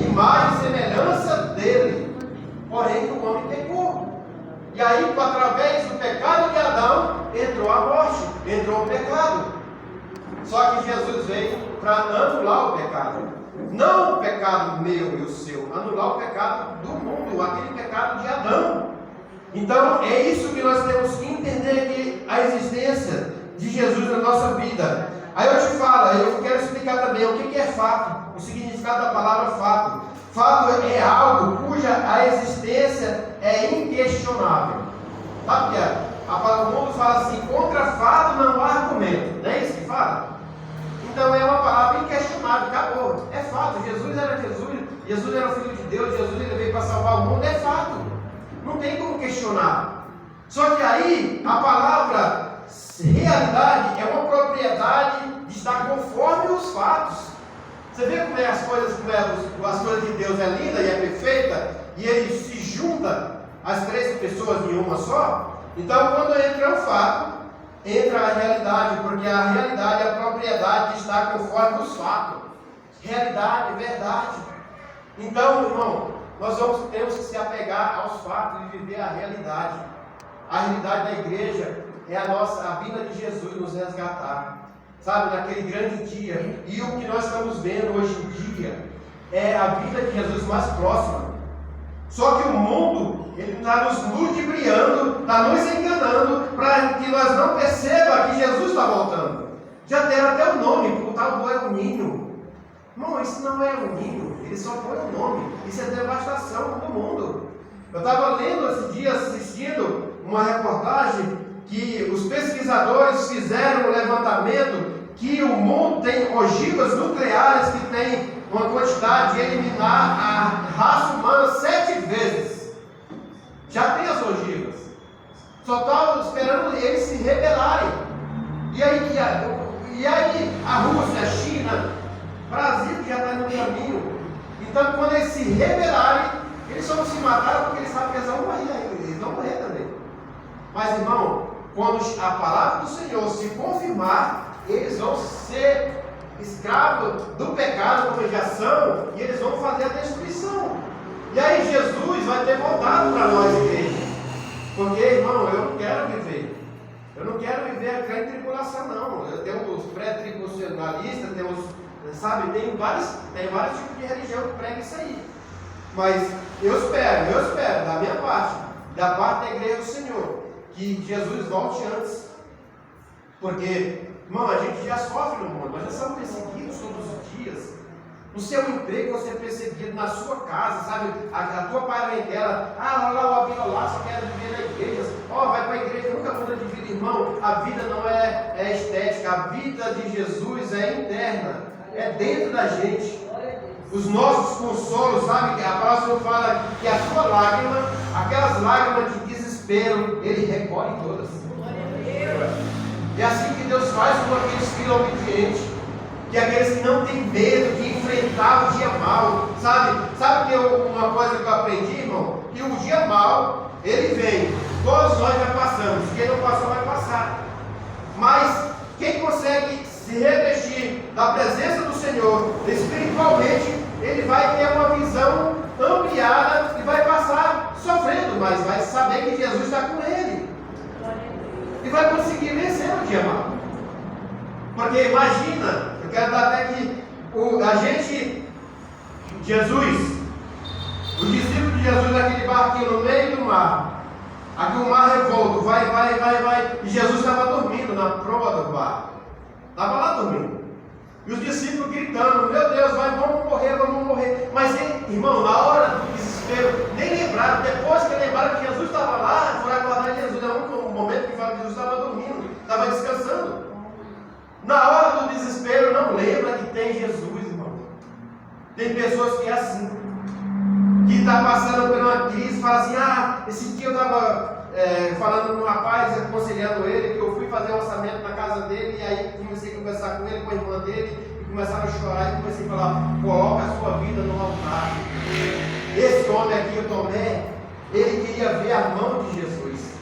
imagem e semelhança dele. Porém que o homem pecou. E aí, através do pecado de Adão, entrou a morte, entrou o pecado. Só que Jesus veio para anular o pecado. Não o pecado meu e o seu, anular o pecado do mundo, aquele pecado de Adão. Então é isso que nós temos que entender, que a existência de Jesus na nossa vida. Aí eu te falo, eu quero explicar também o que é fato, o significado da palavra fato. Fato é algo cuja a existência é inquestionável. Sabe que o mundo fala assim, contra fato não há argumento, não é isso que fala? Então é uma palavra inquestionável, acabou, é fato. Jesus era o Filho de Deus, Jesus ele veio para salvar o mundo, é fato, não tem como questionar. Só que aí a palavra realidade é uma propriedade de estar conforme os fatos. Você vê como é as coisas de Deus é linda e é perfeita, e ele se junta as três pessoas em uma só. Então quando entra o fato, entra a realidade, porque a realidade é a propriedade de estar conforme os fatos. Realidade, verdade. Então, irmão, nós temos que se apegar aos fatos e viver a realidade. A realidade da igreja é a vinda de Jesus nos resgatar. Sabe, naquele grande dia. E o que nós estamos vendo hoje em dia é a vida de Jesus mais próxima. Só que o mundo, ele está nos ludibriando, está nos enganando, para que nós não percebamos que Jesus está voltando. Já deram até o nome, o tal do El Niño. Não, isso não é o ninho, ele só põe o nome. Isso é devastação do mundo. Eu estava lendo esse dia, assistindo uma reportagem que os pesquisadores fizeram um levantamento que o mundo tem ogivas nucleares que tem uma quantidade de eliminar a raça humana 7 vezes. Já tem as ogivas. Só estavam esperando eles se rebelarem. E aí a Rússia, a China, Brasil que já está no caminho. Então quando eles se rebelarem, eles só não se mataram porque eles sabem que eles vão morrer, eles vão morrer também. Mas irmão, quando a palavra do Senhor se confirmar, eles vão ser escravos do pecado, como já são, e eles vão fazer a destruição. E aí Jesus vai ter voltado para nós, igreja. Porque, irmão, eu não quero viver. Eu não quero viver a grande tribulação, não. Eu tenho os pré-tribulacionalistas, tem vários tipos de religião que pregam isso aí. Mas eu espero, da minha parte, da parte da igreja do Senhor, que Jesus volte antes. Porque, irmão, a gente já sofre no mundo, nós já somos perseguidos todos os dias. No seu emprego você é perseguido, na sua casa, sabe? A tua parentela, lá o Abila lá só quer viver na igreja. Vai para a igreja, nunca muda de vida, irmão. A vida não é estética, a vida de Jesus é interna, é dentro da gente. Os nossos consolos, sabe? A palavra fala que a sua lágrima, aquelas lágrimas de desespero, Ele recolhe todas. É assim que Deus faz com aqueles filhos obedientes, que aqueles que não têm medo de enfrentar o dia mau, sabe? Sabe que uma coisa que eu aprendi, irmão? Que o dia mau, ele vem, todos nós já passamos, quem não passou vai passar. Mas quem consegue se revestir da presença do Senhor, espiritualmente, ele vai ter uma visão ampliada e vai passar sofrendo, mas vai saber que Jesus está com ele. E vai conseguir vencer o dia mau. Porque imagina, eu quero dar até que Jesus, o discípulo de Jesus naquele barquinho no meio do mar, aqui o mar revolto, vai, e Jesus estava dormindo na proa do barco, estava lá dormindo, e os discípulos gritando, meu Deus, vamos morrer, mas irmão, na hora do desespero, nem lembraram, depois que lembraram que Jesus estava lá, foram acordar Jesus, no momento que fala que Jesus estava dormindo, estava descansando. Na hora do desespero, não lembra que tem Jesus, irmão. Tem pessoas que é assim, que está passando por uma crise, fala assim, esse dia eu estava falando com um rapaz, aconselhando ele, que eu fui fazer um orçamento na casa dele, e aí comecei a conversar com ele, com a irmã dele, e começaram a chorar, e comecei a falar, coloca a sua vida no altar. Esse homem aqui, o Tomé, ele queria ver a mão de Jesus,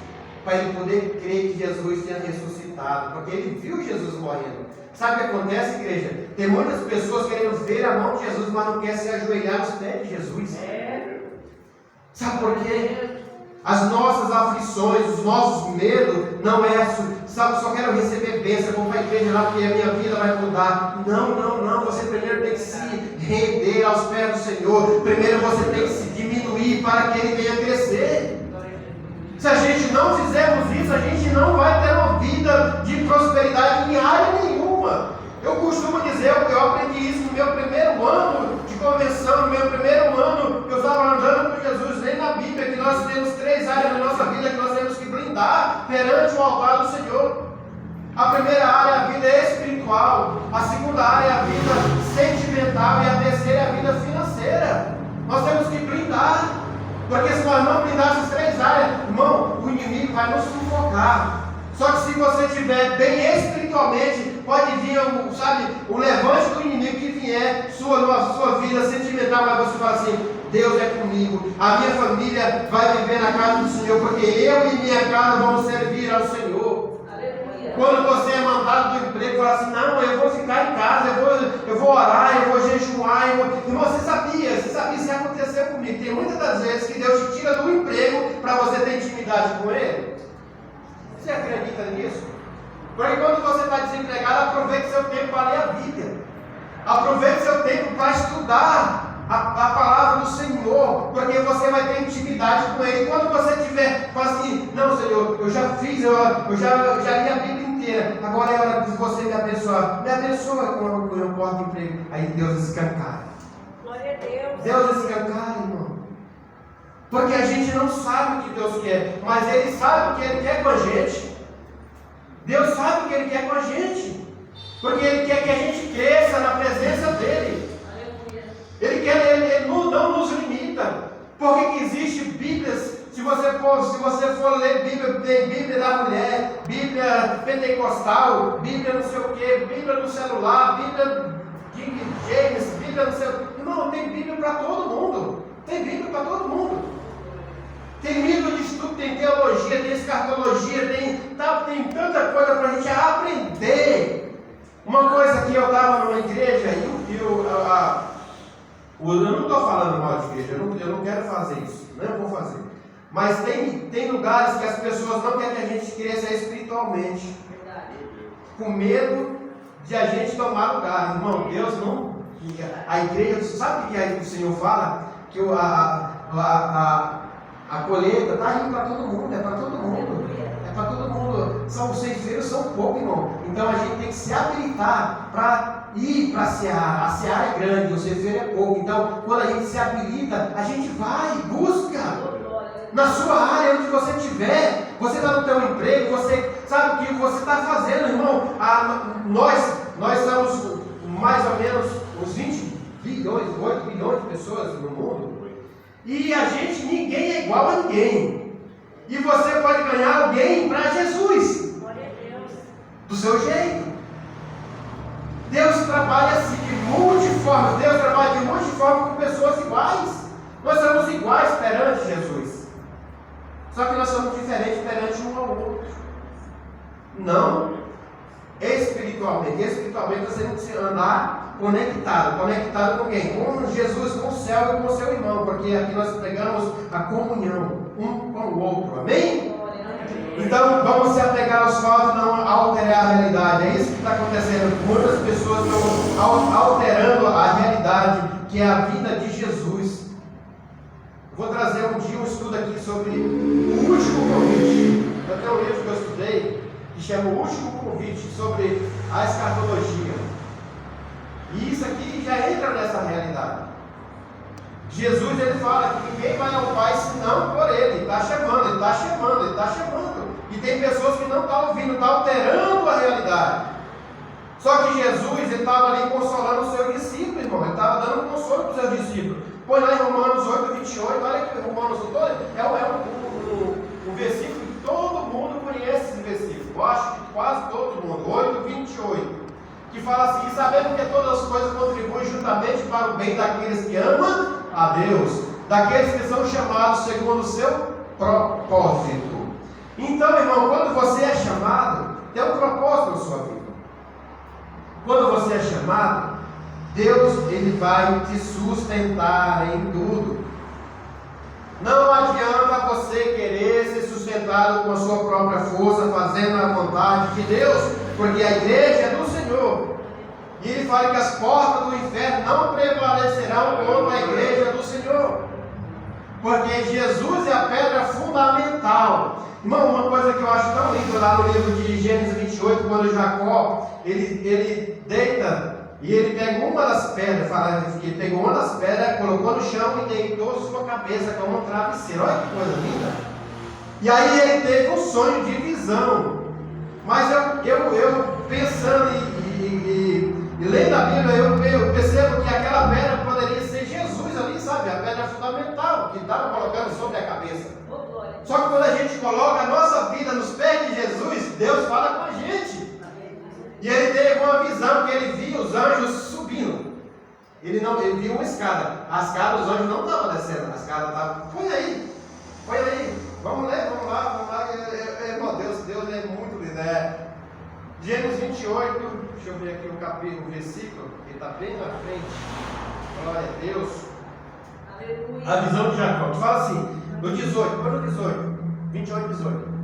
para ele poder crer que Jesus tinha ressuscitado, porque ele viu Jesus morrendo. Sabe o que acontece, igreja? Tem muitas pessoas querendo ver a mão de Jesus, mas não querem se ajoelhar aos pés de Jesus. Sabe por quê? As nossas aflições, os nossos medos, não é só quero receber bênção, vou para a igreja lá porque a minha vida vai mudar. Não. Você primeiro tem que se render aos pés do Senhor. Primeiro você tem que se diminuir para que Ele venha crescer. Se a gente não fizermos isso, a gente não vai ter uma vida de prosperidade em área nenhuma. Eu costumo dizer, eu aprendi isso no meu primeiro ano de convenção, no meu primeiro ano que eu estava andando com Jesus, nem na Bíblia, que nós temos 3 áreas na nossa vida que nós temos que blindar perante o altar do Senhor. A primeira área é a vida espiritual, a segunda área é a vida sentimental e a terceira é a vida financeira. Nós temos que blindar, porque se nós não blindarmos essas 3 áreas, irmão, o inimigo vai nos sufocar. Só que se você estiver bem espiritualmente, pode vir o levante do inimigo que vier sua vida sentimental, mas você fala assim: Deus é comigo, a minha família vai viver na casa do Senhor, porque eu e minha casa vamos servir ao Senhor. Aleluia. Quando você é mandado do emprego, fala assim: não, eu vou ficar em casa, eu vou orar, eu vou jejuar. Irmão, você sabia, isso aconteceu comigo. Tem muitas das vezes que Deus te tira do emprego para você ter intimidade com Ele. Você acredita nisso? Porque quando você está desempregado, aproveite seu tempo para ler a Bíblia. Aproveite seu tempo para estudar a palavra do Senhor, porque você vai ter intimidade com Ele. Quando você tiver, fala assim: não, Senhor, eu já fiz, eu já li a Bíblia inteira, agora é hora de você me abençoar. Me abençoa com o meu porta de emprego. Aí Deus escancara. Glória a Deus. Deus escancara, irmão. Porque a gente não sabe o que Deus quer, mas Ele sabe o que Ele quer com a gente. Deus sabe o que Ele quer com a gente, porque Ele quer que a gente cresça na presença dEle. Ele não nos limita. Porque que existe Bíblias? Se você for ler Bíblia, tem Bíblia da mulher, Bíblia pentecostal, Bíblia não sei o que, Bíblia no celular, Bíblia King James, Bíblia não sei o que. Não, tem Bíblia para todo mundo. Tem Bíblia para todo mundo. Tem livro de estudo, tem teologia, tem escatologia, tem tanta coisa para a gente aprender. Uma coisa que eu estava numa igreja e eu não estou falando mal de igreja, eu não quero fazer isso, não vou fazer. Mas tem lugares que as pessoas não querem que a gente cresça espiritualmente. Com medo de a gente tomar lugar. Irmão, Deus não. A igreja, sabe o que o Senhor fala? Que a colheita está indo para todo mundo, é para todo mundo. É para todo mundo. Os ceifeiros são poucos, irmão. Então a gente tem que se habilitar para ir para a seara. A seara é grande, o ceifeiro é pouco. Então, quando a gente se habilita, a gente vai, busca. Na sua área, onde você estiver, você está no teu emprego, você sabe o que você está fazendo, irmão. Nós somos mais ou menos uns 20 bilhões, 8 bilhões de pessoas no mundo. E ninguém é igual a ninguém. E você pode ganhar alguém para Jesus. Glória a Deus. Do seu jeito. Deus trabalha assim, de multiforme. Deus trabalha de multiforme com pessoas iguais. Nós somos iguais perante Jesus. Só que nós somos diferentes perante um ao outro. Não. Espiritualmente nós temos que andar conectado. Conectado com quem? Com Jesus, com o céu e com o seu irmão. Porque aqui nós pregamos a comunhão um com o outro. Amém? Então vamos se apegar aos fatos e não alterar a realidade. É isso que está acontecendo. Muitas pessoas estão alterando a realidade, que é a vida de Jesus. Vou trazer um dia um estudo aqui sobre o último convite. Eu tenho um livro que eu estudei que chama O Último Convite, sobre a escatologia. E isso aqui já entra nessa realidade. Jesus, ele fala que ninguém vai ao Pai senão por Ele. Ele está chamando. E tem pessoas que não estão ouvindo, estão alterando a realidade. Só que Jesus, ele estava ali consolando os seus discípulos, irmão. Ele estava dando consolo para os seus discípulos. Põe lá em Romanos 8, 28, olha que Romanos 8 é um versículo que todo mundo conhece esse versículo. Eu acho que quase todo mundo. 8, 28. Que fala assim: sabendo que todas as coisas contribuem juntamente para o bem daqueles que amam a Deus, daqueles que são chamados segundo o seu propósito. Então, irmão, quando você é chamado, tem um propósito na sua vida. Quando você é chamado, Deus, ele vai te sustentar em tudo. Não adianta você querer ser sustentado com a sua própria força, fazendo a vontade de Deus, porque a igreja é do Senhor. E ele fala que as portas do inferno não prevalecerão contra a igreja do Senhor, porque Jesus é a pedra fundamental. Irmão, uma coisa que eu acho tão linda lá no livro de Gênesis 28, quando Jacó ele deita e ele pega uma das pedras, fala que ele pegou uma das pedras, colocou no chão e deitou sua cabeça como um travesseiro. Olha que coisa linda! E aí ele teve um sonho de visão. Mas eu pensando e lendo a Bíblia, eu percebo que aquela pedra poderia ser Jesus ali, sabe? A pedra fundamental que estava colocando sobre a cabeça. Só que quando a gente coloca a nossa vida nos pés de Jesus, Deus fala com a gente. E ele teve uma visão que ele via os anjos subindo. Ele viu uma escada. A escada, os anjos não estavam descendo. A escada estava. Põe aí. Vamos ler, vamos lá. Deus é muito lindo. Gênesis 28, deixa eu ver aqui o versículo, que está bem na frente. Glória a Deus. Aleluia. A visão de Jacó. Que fala assim, no 18, põe no 18. 28, 18.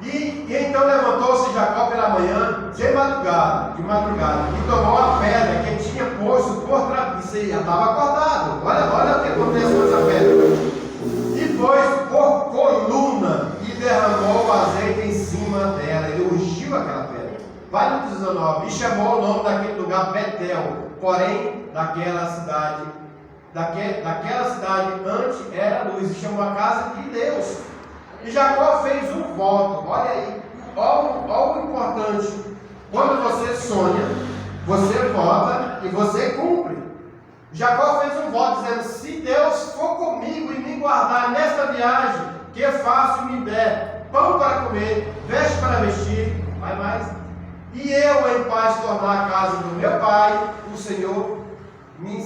E então levantou-se Jacó pela manhã, de madrugada, e tomou a pedra que tinha posto por travesseiro. Já estava acordado. Olha o que acontece com essa pedra. E pôs por coluna e derramou o azeite em cima dela. Ele ungiu aquela pedra. Vai no 19. E chamou o nome daquele lugar Betel. Porém, daquela cidade antes era luz. E chamou a casa de Deus. E Jacó fez um voto. Olha aí. Olha o importante. Quando você sonha, você vota e você cumpre. Jacó fez um voto dizendo: se Deus for comigo e me guardar nesta viagem, que faço e me der pão para comer, veste para vestir, vai mais, e eu em paz tornar a casa do meu pai, o Senhor me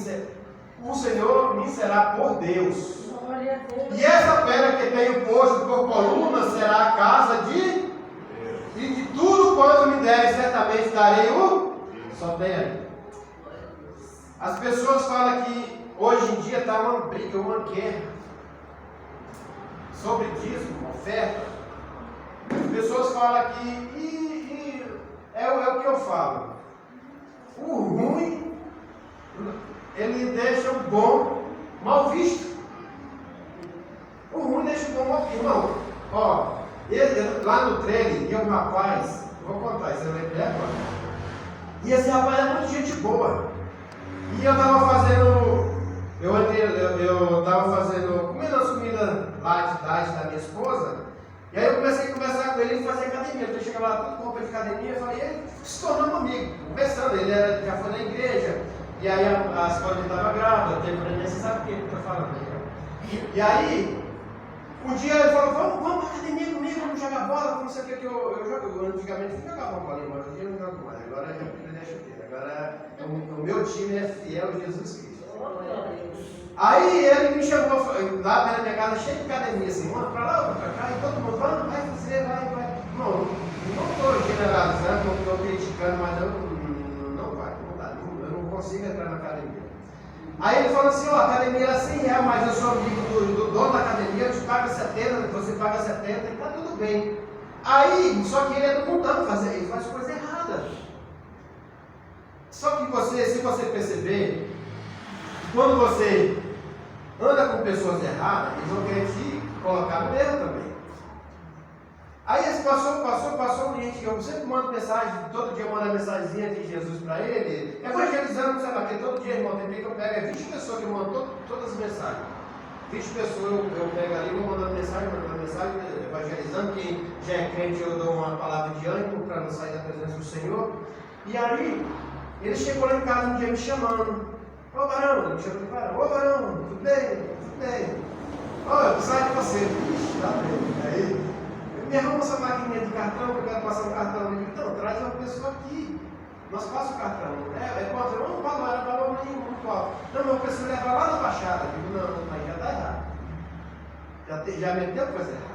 será por Deus. E essa pedra que tenho posto por coluna será a casa de tudo quanto me der, certamente darei o. Só tem aí. As pessoas falam que hoje em dia está uma briga, uma guerra sobre dízimo, oferta. As pessoas falam que é o que eu falo. O ruim, ele deixa o bom mal visto. O ruim deixa o bom mal visto. Irmão, ó, lá no trailer, e um rapaz, vou contar isso, eu lembrei agora. E esse rapaz é muito gente boa. E eu estava fazendo, comendo as comidas light da minha esposa. E aí eu comecei a conversar com ele e fazer academia. Eu chegava lá, tudo com roupa de academia. Eu falei, ele se tornou um amigo, conversando. Ele já foi na igreja. E aí a escola dele estava grávida, teve problema, você sabe o que ele está falando. E aí, um dia ele falou, vamos na academia comigo, vamos jogar bola, não sei o que eu jogo. Eu antigamente fui jogar uma bolinha, mas hoje eu não jogo mais. Agora eu já deixo ter. Agora o meu time é fiel a Jesus Cristo. Aí ele me chamou lá na minha casa, cheio de academia, assim, uma pra lá, outra pra cá, e todo mundo, vai fazer, vai. Não estou generalizando, não estou criticando, mas não vai, eu não consigo entrar na academia. Aí ele falou assim, a academia era R$100, mas eu sou amigo do dono da academia, eu te pago 70, você paga 70, e tá tudo bem. Aí, só que ele é do mundano, ele faz coisa errada. Só que se você perceber, quando você anda com pessoas erradas, eles vão querer te colocar no erro também. Aí esse passou um cliente, eu sempre mando mensagem, todo dia eu mando a mensagenzinha de Jesus para ele, evangelizando, sei lá, porque todo dia, irmão, tem dia que eu pego 20 pessoas que eu mando todas as mensagens. 20 pessoas eu pego ali, vou mandando mensagem, evangelizando, quem já é crente eu dou uma palavra de ânimo para não sair da presença do Senhor. E aí, ele chegou lá em casa um dia me chamando. Ô varão, ele me chamou de varão. Ô varão, tudo bem? Ó, eu preciso de você. Ixi, tá bem. Aí, me arruma essa maquininha de cartão, que eu quero passar um cartão. Ele disse, então, traz uma pessoa aqui. Nós passa o cartão. Quanto? Eu não falo, era valor nenhum, muito alto. Não, mas eu preciso levar lá na Baixada. Eu digo, não, aí já está errado. Já meteu coisa errada.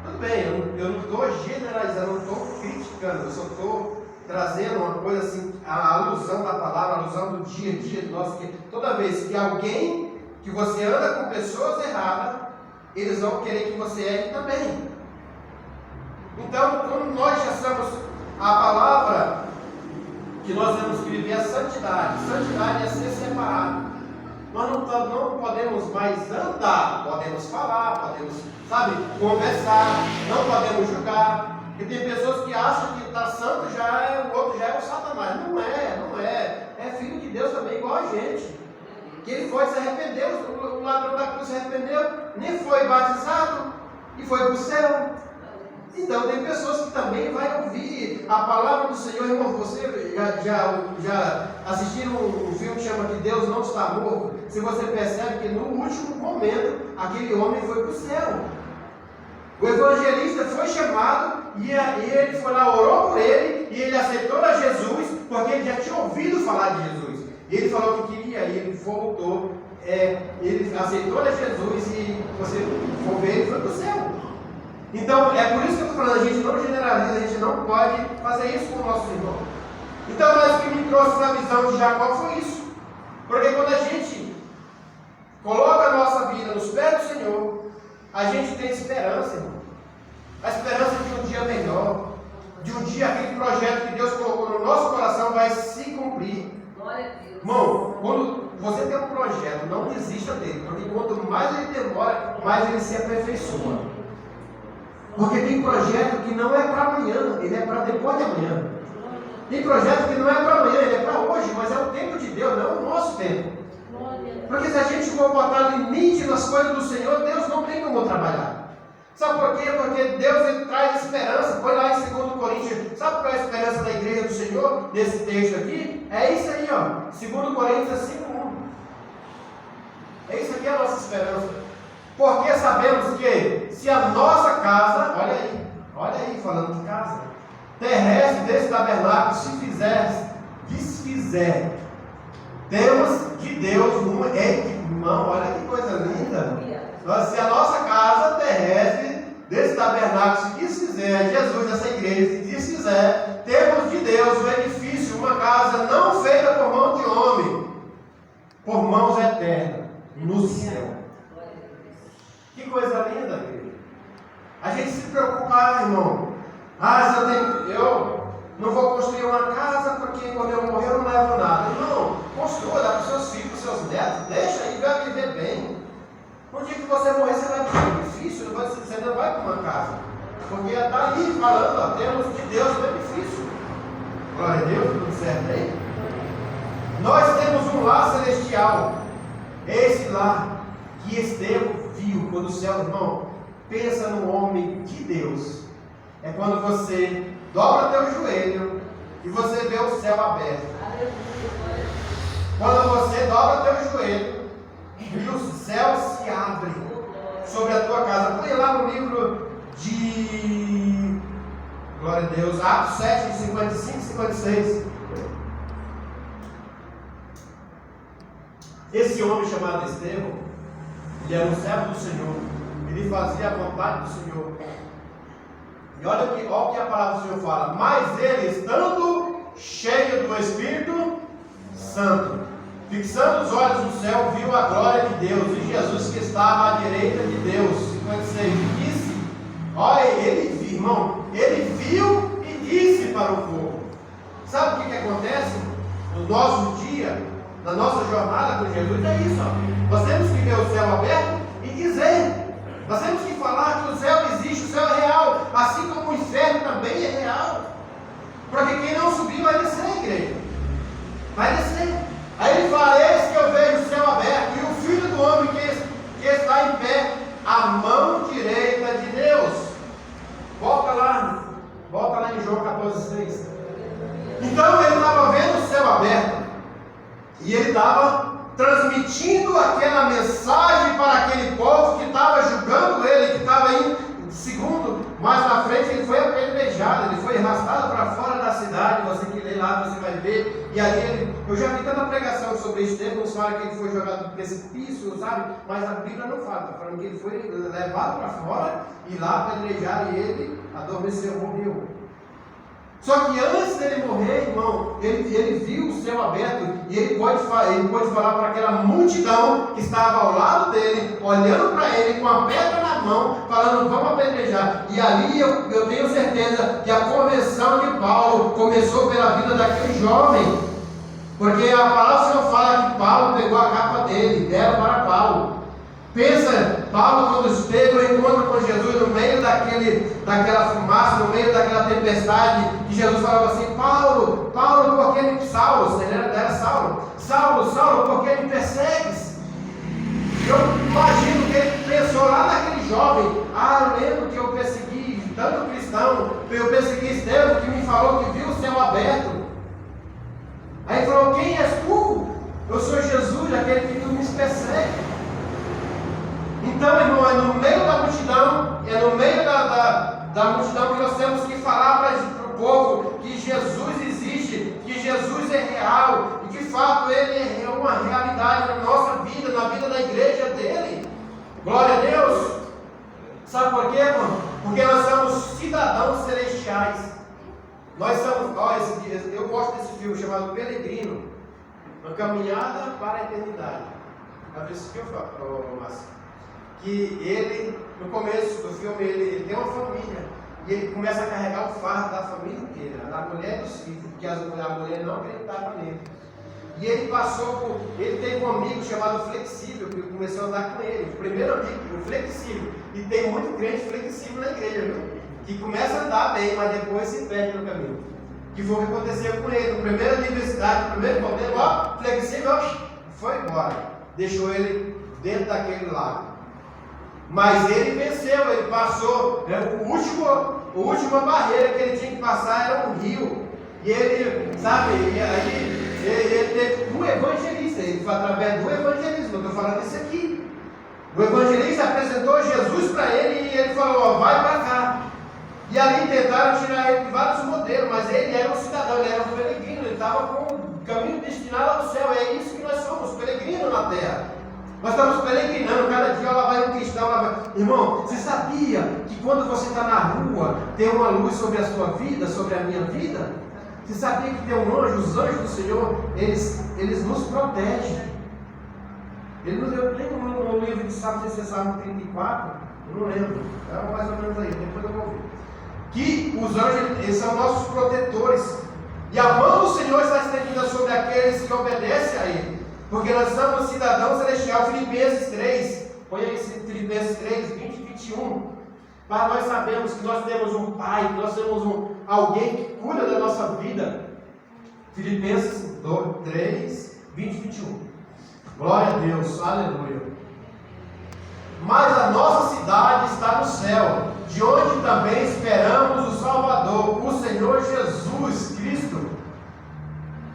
Tudo bem, eu não estou generalizando, não estou criticando, eu só estou trazendo uma coisa assim, a alusão da palavra, a alusão do dia a dia nosso, que toda vez que alguém, que você anda com pessoas erradas, eles vão querer que você erre também. Então, quando nós achamos a palavra que nós temos que viver a santidade, santidade é ser separado. Nós não podemos mais andar, podemos falar, podemos, conversar, não podemos julgar. Porque tem pessoas que acham que está santo, o outro já é o Satanás. Não é. É filho de Deus também, igual a gente. Que ele foi, se arrependeu, o ladrão da cruz se arrependeu, nem foi batizado e foi para o céu. Então tem pessoas que também vão ouvir a palavra do Senhor. Irmão, você já assistiram um filme que chama Que Deus Não Está Morto? Se você percebe que no último momento aquele homem foi para o céu. O evangelista foi chamado e ele foi lá, orou por ele e ele aceitou a Jesus porque ele já tinha ouvido falar de Jesus. E ele falou que queria, e ele voltou, ele aceitou a Jesus e você for ver, ele foi para o céu. Então, é por isso que eu estou falando, a gente não generaliza, a gente não pode fazer isso com o nosso irmão. Então, mas o que me trouxe na visão de Jacó foi isso. Porque quando a gente coloca a nossa vida nos pés do Senhor, a gente tem esperança, irmão. A esperança de um dia melhor, de um dia aquele projeto que Deus colocou no nosso coração vai se cumprir. Irmão, quando você tem um projeto, não desista dele, porque quanto mais ele demora, mais ele se aperfeiçoa. Porque tem projeto que não é para amanhã, ele é para depois de amanhã. Tem projeto que não é para amanhã, ele é para hoje, mas é o tempo de Deus, não é o nosso tempo. Porque se a gente for botar limite nas coisas do Senhor, Deus não tem como trabalhar. Sabe por quê? Porque Deus ele traz esperança. Põe lá em 2 Coríntios. Sabe qual é a esperança da igreja do Senhor? Nesse texto aqui? É isso aí, ó. 2 Coríntios 5:1. É isso aqui a nossa esperança. Porque sabemos que se a nossa casa, olha aí falando de casa, terrestre desse tabernáculo se desfizer, temos de Deus uma. Irmão, olha que coisa linda. Se a nossa casa terrestre desse tabernáculo se desfizer, Jesus, essa igreja se desfizer, temos de Deus um edifício, uma casa não feita por mão de homem, por mãos eternas, no céu. Que coisa linda, querido. A gente se preocupa, irmão. Eu não vou construir uma casa porque quando eu morrer eu não levo nada. Não, construa, dá para os seus filhos, para os seus netos, deixa aí, vai viver bem. No dia que você morrer, você vai para um edifício, você não vai para uma casa. Porque está ali falando, ó, temos de Deus um edifício. Glória a Deus, tudo certo aí? Nós temos um lar celestial. Esse lar que Estevão viu quando o céu, irmão, pensa no homem de Deus. É quando você dobra teu joelho e você vê o céu aberto. Quando você dobra teu joelho e o céu se abre sobre a tua casa. Põe lá no livro de, glória a Deus, Atos 7, 55 e 56. Esse homem chamado Estevão, ele era um servo do Senhor, ele fazia a vontade do Senhor. E olha o que a palavra do Senhor fala. Mas ele, estando cheio do Espírito Santo, fixando os olhos no céu, viu a glória de Deus e Jesus que estava à direita de Deus. 56, disse, olha, ele viu, irmão, ele viu e disse para o povo. Sabe o que acontece no nosso dia, na nossa jornada com Jesus? É isso, ó. Nós temos que ver o céu aberto e dizer. Nós temos que falar que o céu existe, o céu é real, assim como o inferno também é real. Porque quem não subiu vai descer, igreja. Vai descer. Aí ele fala, eis que eu vejo o céu aberto, e o Filho do Homem que está em pé, à mão direita de Deus. Volta lá em João 14,6. Então ele estava vendo o céu aberto, e ele estava transmitindo aquela mensagem para aquele povo que estava julgando ele, que estava indo, segundo, mais na frente, ele foi apedrejado, ele foi arrastado para fora da cidade. Você que lê lá, você vai ver. E ali eu já vi tanta pregação sobre Estevão, uns falam que ele foi jogado do precipício, sabe? Mas a Bíblia não fala, está falando que ele foi levado para fora e lá apedrejaram e ele adormeceu, morreu. Só que antes dele morrer, irmão, ele viu o céu aberto e ele pôde falar para aquela multidão que estava ao lado dele, olhando para ele com a pedra na mão, falando, vamos apedrejar. E ali eu tenho certeza que a conversão de Paulo começou pela vida daquele jovem. Porque a palavra do Senhor fala que Paulo pegou a capa dele, deram para Paulo. Pensa, Paulo quando esteve o encontro com Jesus no meio daquela fumaça, no meio daquela tempestade, que Jesus falava assim, Paulo, por que me Saulo, ele era Saulo, por que me persegues? Eu imagino que ele pensou lá naquele jovem, eu lembro que eu persegui tanto cristão, eu persegui Estevão que me falou que viu o céu aberto. Aí ele falou, quem és tu? Eu sou Jesus, aquele que tu me persegue. Então, irmão, é no meio da multidão, da multidão que nós temos que falar para o povo que Jesus existe, que Jesus é real, e de fato Ele é uma realidade na nossa vida, na vida da igreja dele. Glória a Deus! Sabe por quê, irmão? Porque nós somos cidadãos celestiais. Nós somos, eu gosto desse filme chamado Peregrino, uma caminhada para a eternidade. Já viu esse filme, Márcio? Que ele, no começo do filme, ele tem uma família e ele começa a carregar o fardo da família inteira, da mulher e dos filhos, porque a mulher não acreditava nele. E ele ele teve um amigo chamado Flexível, que começou a andar com ele, o primeiro amigo, o Flexível. E tem muito crente flexível na igreja, viu? Que começa a andar bem, mas depois se perde no caminho. Que foi o que aconteceu com ele, no primeiro universidade, no primeiro problema, Flexível foi embora, deixou ele dentro daquele lago. Mas ele venceu, ele passou, a última barreira que ele tinha que passar era um rio. E ele, sabe, ele teve um evangelista, ele foi através do evangelismo, eu estou falando isso aqui. O evangelista apresentou Jesus para ele e ele falou, vai para cá. E ali tentaram tirar ele de vários modelos, mas ele era um cidadão, ele era um peregrino, ele estava com o caminho destinado ao céu. É isso que nós somos, peregrinos na terra. Nós estamos peregrinando, cada dia lá vai um cristão, lá vai... Irmão, você sabia que quando você está na rua, tem uma luz sobre a sua vida, sobre a minha vida? Você sabia que tem um anjo, os anjos do Senhor, eles nos protegem. Eu lembro no livro de Salmo, se é Salmo 34, eu não lembro, é mais ou menos aí, depois eu vou ver. Que os anjos, eles são nossos protetores, e a mão do Senhor está estendida sobre aqueles que obedecem a Ele. Porque nós somos cidadãos celestiais. Filipenses 3, põe aí Filipenses 3, 20 e 21. Para nós sabemos que nós temos um Pai, que nós temos alguém que cuida da nossa vida. Filipenses 3, 20 e 21. Glória a Deus, aleluia. Mas a nossa cidade está no céu, de onde também esperamos o Salvador, o Senhor Jesus Cristo,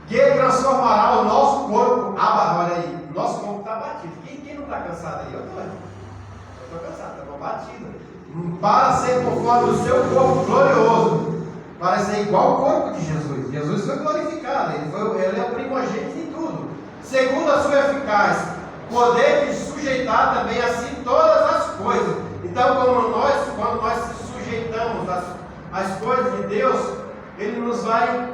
que transformará o nosso corpo. Olha aí, nosso corpo está batido. Quem não está cansado aí? Eu estou cansado, estou batido. Para ser conforme o seu corpo glorioso, para ser igual ao corpo de Jesus. Jesus foi glorificado, ele é o primogênito em tudo. Segundo a sua eficaz, poder de sujeitar também a si todas as coisas. Então, quando nós se sujeitamos às coisas de Deus, Ele nos vai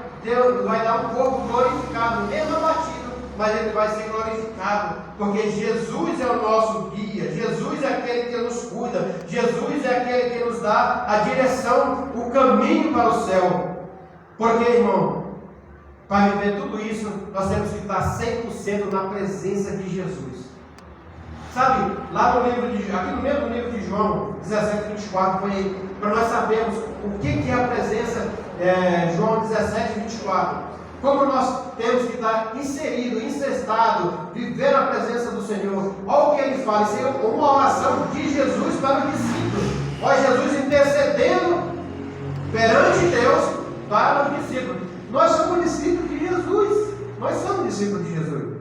dar um corpo glorificado, mesmo abatido, mas ele vai ser glorificado, porque Jesus é o nosso guia, Jesus é aquele que nos cuida, Jesus é aquele que nos dá a direção, o caminho para o céu. Porque, irmão, para viver tudo isso, nós temos que estar 100% na presença de Jesus. Sabe, lá no livro aqui no mesmo livro de João 17, 24, foi aí, para nós sabermos o que é a presença, João 17, 24. Como nós temos que estar inserido, incestado, viver a presença do Senhor. Olha o que ele fala, isso é uma oração de Jesus para o discípulo. Olha Jesus intercedendo perante Deus para os discípulos. Nós somos discípulos de Jesus. Nós somos discípulos de Jesus.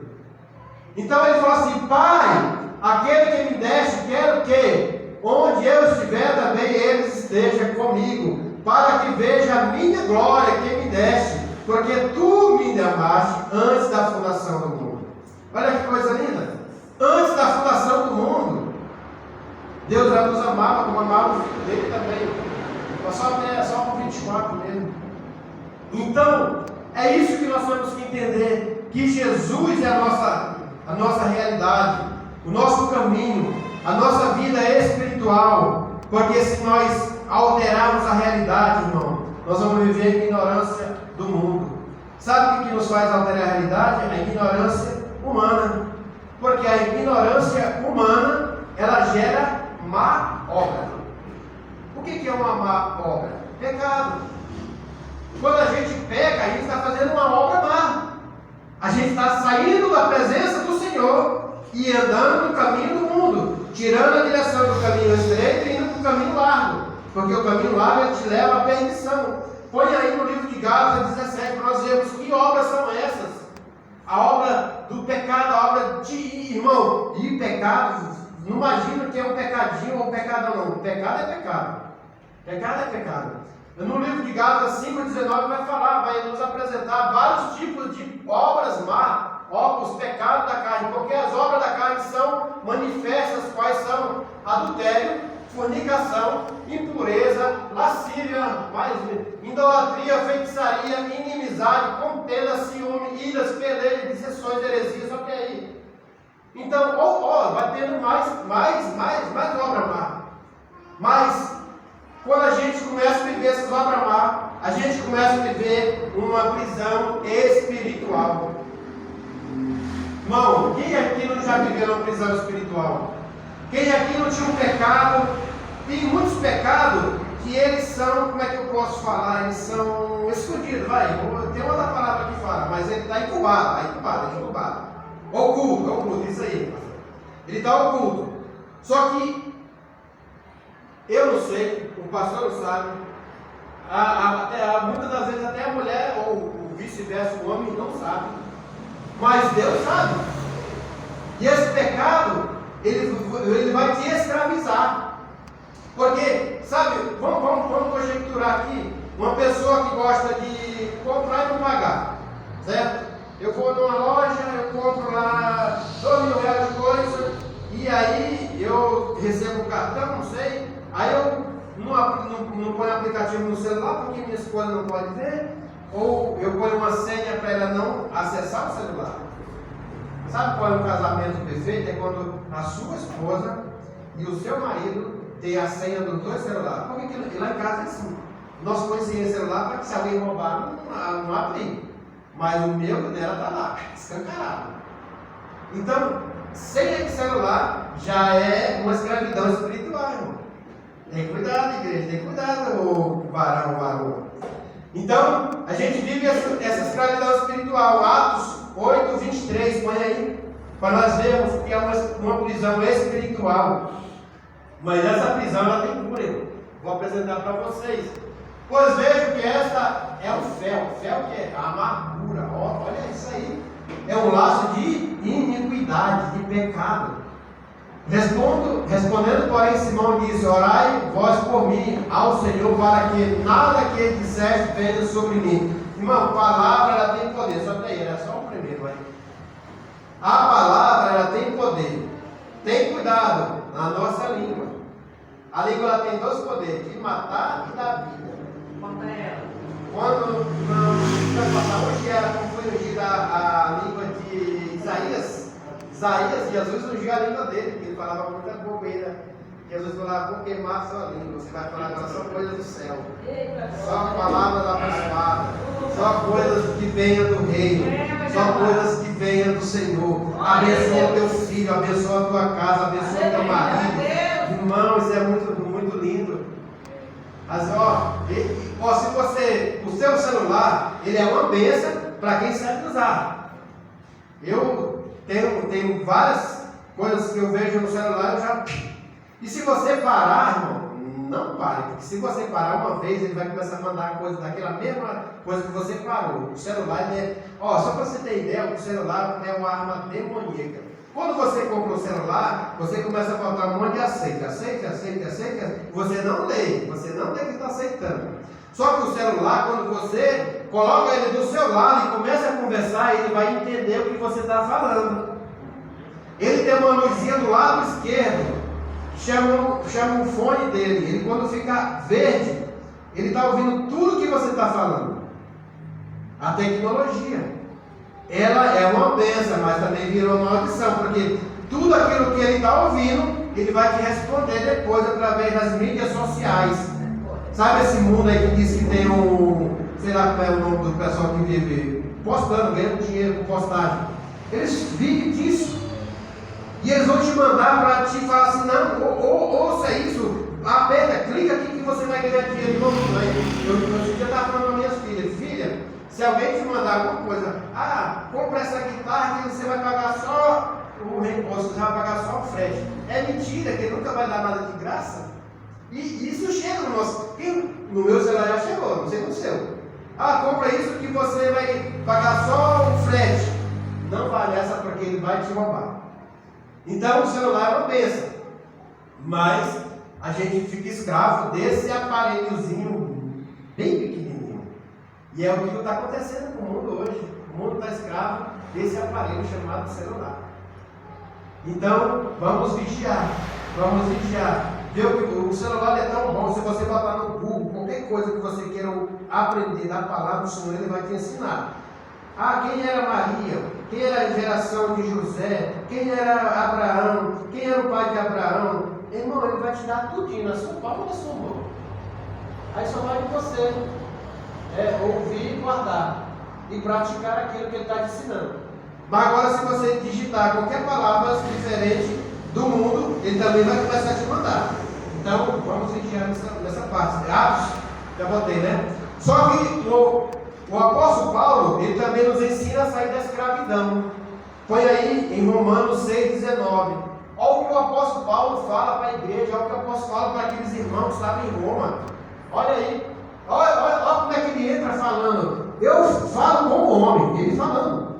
Então ele fala assim: Pai, aquele que me deste, quero que, onde eu estiver, também ele esteja comigo, para que veja a minha glória que me deste, porque tu me amaste antes da fundação do mundo. Olha que coisa linda! Antes da fundação do mundo, Deus já nos amava como amava o filho dele também. Só com 24 mesmo. Então, é isso que nós temos que entender, que Jesus é a nossa realidade, o nosso caminho, a nossa vida espiritual, porque se nós alterarmos a realidade, irmão, nós vamos viver em ignorância do mundo. Sabe o que nos faz alterar a realidade? A ignorância humana. Porque a ignorância humana, ela gera má obra. O que é uma má obra? Pecado. Quando a gente peca, a gente está fazendo uma obra má. A gente está saindo da presença do Senhor e andando no caminho do mundo, tirando a direção do caminho estreito e indo para o caminho largo. Porque o caminho largo ele te leva à perdição. Põe aí no livro de Gálatas 17 para nós vermos que obras são essas. A obra do pecado, a obra de irmão, e pecado, não imagina que é um pecadinho ou um pecadão, não. Pecado é pecado. Pecado é pecado. No livro de Gálatas 5,19 vai falar, vai nos apresentar vários tipos de obras más, os pecados da carne, porque as obras da carne são manifestas, quais são adultério, fornicação, impureza, lascívia, idolatria, feitiçaria, inimizade, contenda, ciúme, iras, pelejas, dissensões, heresias, ok aí. Então, vai tendo mais obra má. Mas, quando a gente começa a viver essas obras má, a gente começa a viver uma prisão espiritual. Irmão, quem aqui não já viveu uma prisão espiritual? Quem aqui não tinha um pecado? Tem muitos pecados que eles são, como é que eu posso falar? Eles são escondidos, vai. Tem outra palavra que fala, mas ele está incubado. Oculto, isso aí. Ele está oculto. Só que, eu não sei, o pastor não sabe, muitas das vezes até a mulher, ou vice-versa, o homem não sabe. Mas Deus sabe. E esse pecado, ele vai te escravizar. Porque, sabe, vamos conjecturar aqui, uma pessoa que gosta de comprar e não pagar, certo? Eu vou numa loja, eu compro lá R$2.000 de coisa, e aí eu recebo um cartão, não sei, aí eu não ponho aplicativo no celular porque minha esposa não pode ver, ou eu ponho uma senha para ela não acessar o celular. Sabe qual é o casamento perfeito? É quando a sua esposa e o seu marido têm a senha dos dois celulares. Porque lá em casa é assim. Nós põe senha celular para que se alguém roubar, não abrir. Mas o meu dela está lá, escancarado. Então, senha de celular já é uma escravidão espiritual, irmão. Tem cuidado, igreja, tem cuidado, o varão. Então, a gente vive essa escravidão espiritual. Atos 8:23, põe aí, para nós vermos que é uma prisão espiritual. Mas essa prisão ela tem cura. Vou apresentar para vocês. Pois vejo que esta é o fel. Fel que é a amargura. Olha isso aí. É um laço de iniquidade, de pecado. Respondendo, porém, Simão disse: orai vós por mim ao Senhor, para que nada que ele disseste venha sobre mim. Irmão, palavra ela tem poder. Só tem ele, é só o primeiro aí. A palavra ela tem poder. Tem cuidado na nossa língua. A língua ela tem dois poderes, de matar e dar vida. Conta ela. Quando hoje era como foi ungida a língua de Isaías, Jesus ungiu a língua dele, porque ele falava muita bobeira. Jesus falava: vou queimar a sua língua, você vai falar agora só coisas do céu, só palavras abençoadas, só coisas que venham do reino, só coisas que venham do Senhor. Abençoa teu filho, abençoa a tua casa, abençoa teu marido. Irmão, isso é muito lindo. Mas o seu celular, ele é uma bênção para quem sabe usar. Eu tenho várias coisas que eu vejo no celular, eu já... E se você parar, irmão, não pare, porque se você parar uma vez, ele vai começar a mandar coisa daquela mesma coisa que você parou. O celular, só para você ter ideia, o celular é uma arma demoníaca. Quando você compra um celular, você começa a botar um monte de aceite, você não lê que está aceitando. Só que o celular, quando você coloca ele do seu lado e começa a conversar, ele vai entender o que você está falando. Ele tem uma luzinha do lado esquerdo, chama o fone dele. Ele, quando fica verde, ele está ouvindo tudo que você está falando. A tecnologia. Ela é uma bênção, mas também virou uma maldição, porque tudo aquilo que ele está ouvindo, ele vai te responder depois através das mídias sociais. Sabe esse mundo aí que diz que tem sei lá como é o nome do pessoal que vive postando, ganhando dinheiro com postagem. Eles vivem disso. E eles vão te mandar para te falar assim, não, ouça isso, aperta, clica aqui que você vai ganhar dinheiro de novo. Eu já estava falando para minhas filhas, filha, se alguém te mandar alguma coisa, compra essa guitarra que você vai pagar só o reembolso, você vai pagar só o frete. É mentira, que nunca vai dar nada de graça. E isso chega no nosso. No meu celular já chegou, não sei no seu. Compra isso que você vai pagar só o frete. Não vale essa porque ele vai te roubar. Então o celular é uma bênção. Mas a gente fica escravo desse aparelhozinho bem pequenininho. E é o que está acontecendo com o mundo hoje. O mundo está escravo desse aparelho chamado celular. Então vamos vigiar. Vamos vigiar. O celular é tão bom, se você botar no Google, qualquer coisa que você queira aprender da palavra do Senhor, ele vai te ensinar. Quem era Maria? Quem era a geração de José? Quem era Abraão? Quem era o pai de Abraão? Irmão, ele vai te dar tudinho na sua palma e na sua mão. Aí só vai de você ouvir e guardar e praticar aquilo que ele está te ensinando. Mas agora, se você digitar qualquer palavra diferente do mundo, ele também vai começar a te mandar. Então, vamos vigiar nessa parte. Atos, já botei, né? Só que o apóstolo Paulo, ele também nos ensina a sair da escravidão. Põe aí em Romanos 6,19. Olha o que o apóstolo Paulo fala para a igreja, olha o que o apóstolo fala para aqueles irmãos que estavam em Roma. Olha aí, olha como é que ele entra falando. Eu falo como homem, ele falando.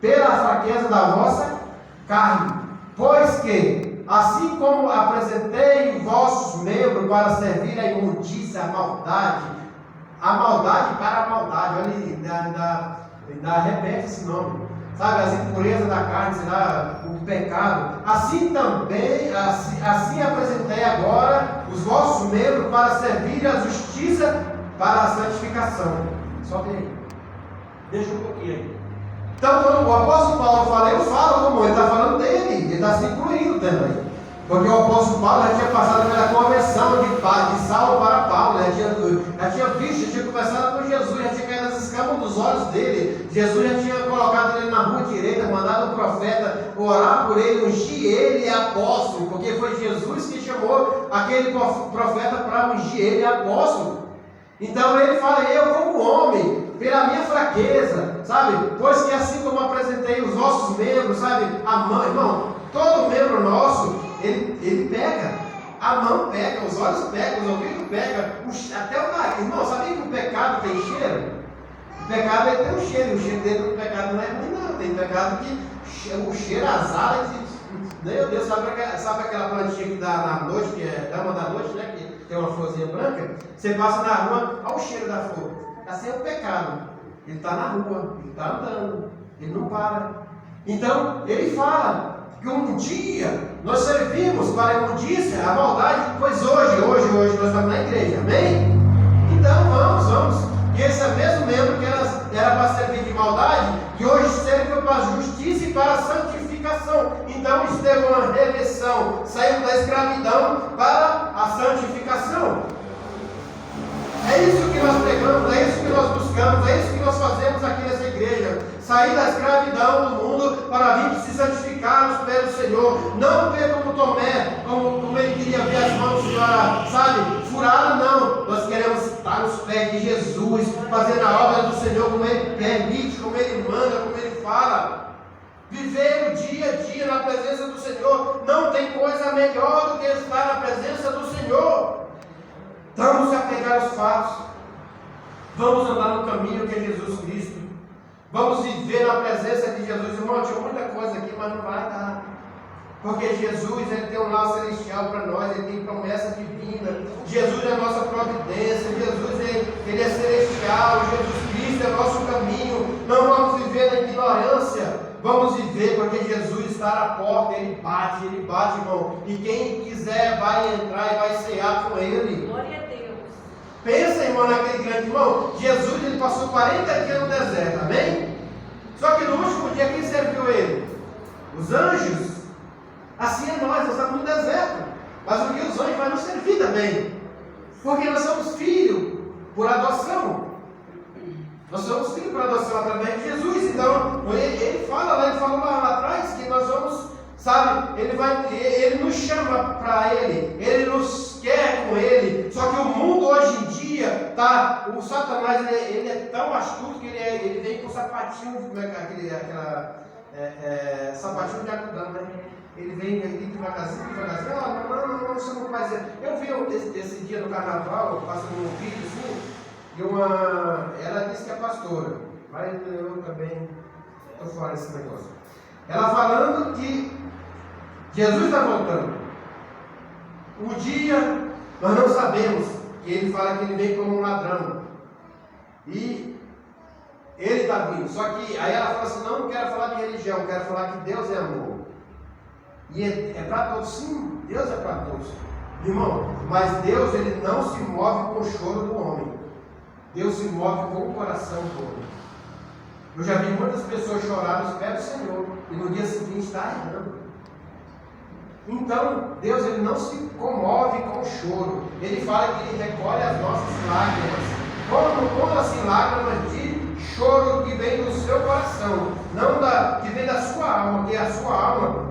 Pela fraqueza da vossa carne. Pois que, assim como apresentei vossos membros para servir a imundícia, a maldade para a maldade, olha aí, repete esse nome, sabe, as impurezas da carne, será o pecado, assim também, assim apresentei agora os vossos membros para servir a justiça para a santificação. Sobe aí, deixa um pouquinho aí. Então, quando o apóstolo Paulo fala, eu falo como ele está falando dele, ele está se incluindo também. Porque o apóstolo Paulo já tinha passado pela conversão de Saulo para Paulo, já tinha visto, já tinha conversado com Jesus, já tinha caído nas escamas dos olhos dele. Jesus já tinha colocado ele na rua direita, mandado um profeta orar por ele, ungir ele apóstolo, porque foi Jesus que chamou aquele profeta para ungir ele apóstolo. Então ele fala, eu como homem, pela minha fraqueza, sabe? Pois que assim como apresentei os vossos membros, sabe? A mão, irmão, todo membro nosso, ele pega. A mão pega, os olhos pegam, os ouvidos pegam, até o nariz. Irmão, sabia que o pecado tem cheiro? O pecado ele tem um cheiro, e o cheiro dentro do pecado não é ruim não. Tem pecado que o cheiro azala, meu Deus, sabe aquela plantinha que dá na noite, que é dama da noite, né? Que tem uma florzinha branca, você passa na rua, olha o cheiro da flor. Assim é o pecado. Ele está na rua, ele está andando, ele não para. Então, ele fala que um dia nós servimos para a imundícia, a maldade, pois hoje nós estamos na igreja, amém? Então vamos. Que esse é o mesmo membro que era para servir de maldade, que hoje serve para a justiça e para a santificação. Então isso teve uma reversão, saindo da escravidão para a santificação. É isso que nós pregamos, é isso que nós buscamos, é isso que nós fazemos aqui nessa igreja. Sair da escravidão do mundo para vir se santificar nos pés do Senhor. Não ver como Tomé, como ele queria ver as mãos, sabe, furadas, não. Nós queremos estar nos pés de Jesus, fazendo a obra do Senhor como Ele permite, como Ele manda, como Ele fala. Viver o dia a dia na presença do Senhor. Não tem coisa melhor do que estar na presença do Senhor. Vamos se apegar aos fatos. Vamos andar no caminho que é Jesus Cristo. Vamos viver na presença de Jesus. Irmão, tinha muita coisa aqui, mas não vai dar. Porque Jesus, Ele tem um lar celestial para nós, Ele tem promessa divina. Jesus é a nossa providência. Jesus, Ele é celestial. Jesus Cristo é nosso caminho. Não vamos viver na ignorância. Vamos viver porque Jesus está na porta. Ele bate, irmão. E quem quiser vai entrar e vai cear com Ele. Glória a Deus. Pensa, irmão, naquele grande irmão. Jesus, Ele passou 40 dias no deserto, amém? Só que no último dia, quem serviu ele? Os anjos. Assim é nós estamos no deserto. Mas o que os anjos vão nos servir também? Porque nós somos filhos por adoção. Nós somos filhos por adoção através de Jesus. Então, ele falou lá atrás que nós vamos, sabe, ele nos chama para ele nos quer com ele. Só que o mundo hoje em dia, o Satanás, ele é tão astuto que ele vem com sapatinho, sapatinho de algodão, né? Ele vem aqui devagarzinho, não, você não faz isso. Eu vi esse dia no carnaval, passando um vídeo assim, ela disse que é pastora, mas eu também estou fora desse negócio. Ela falando que Jesus está voltando. O dia, nós não sabemos, que ele fala que ele vem como um ladrão. E ele está vindo. Só que aí ela fala assim, não quero falar de religião, quero falar que Deus é amor. E é para todos, sim, Deus é para todos. Irmão, mas Deus, ele não se move com o choro do homem. Deus se move com o coração do homem. Eu já vi muitas pessoas chorar nos pés do Senhor e no dia seguinte está errando. Então, Deus, ele não se comove com o choro. Ele fala que ele recolhe as nossas lágrimas. Como assim lágrimas de choro que vem do seu coração, não que vem da sua alma, porque a sua alma,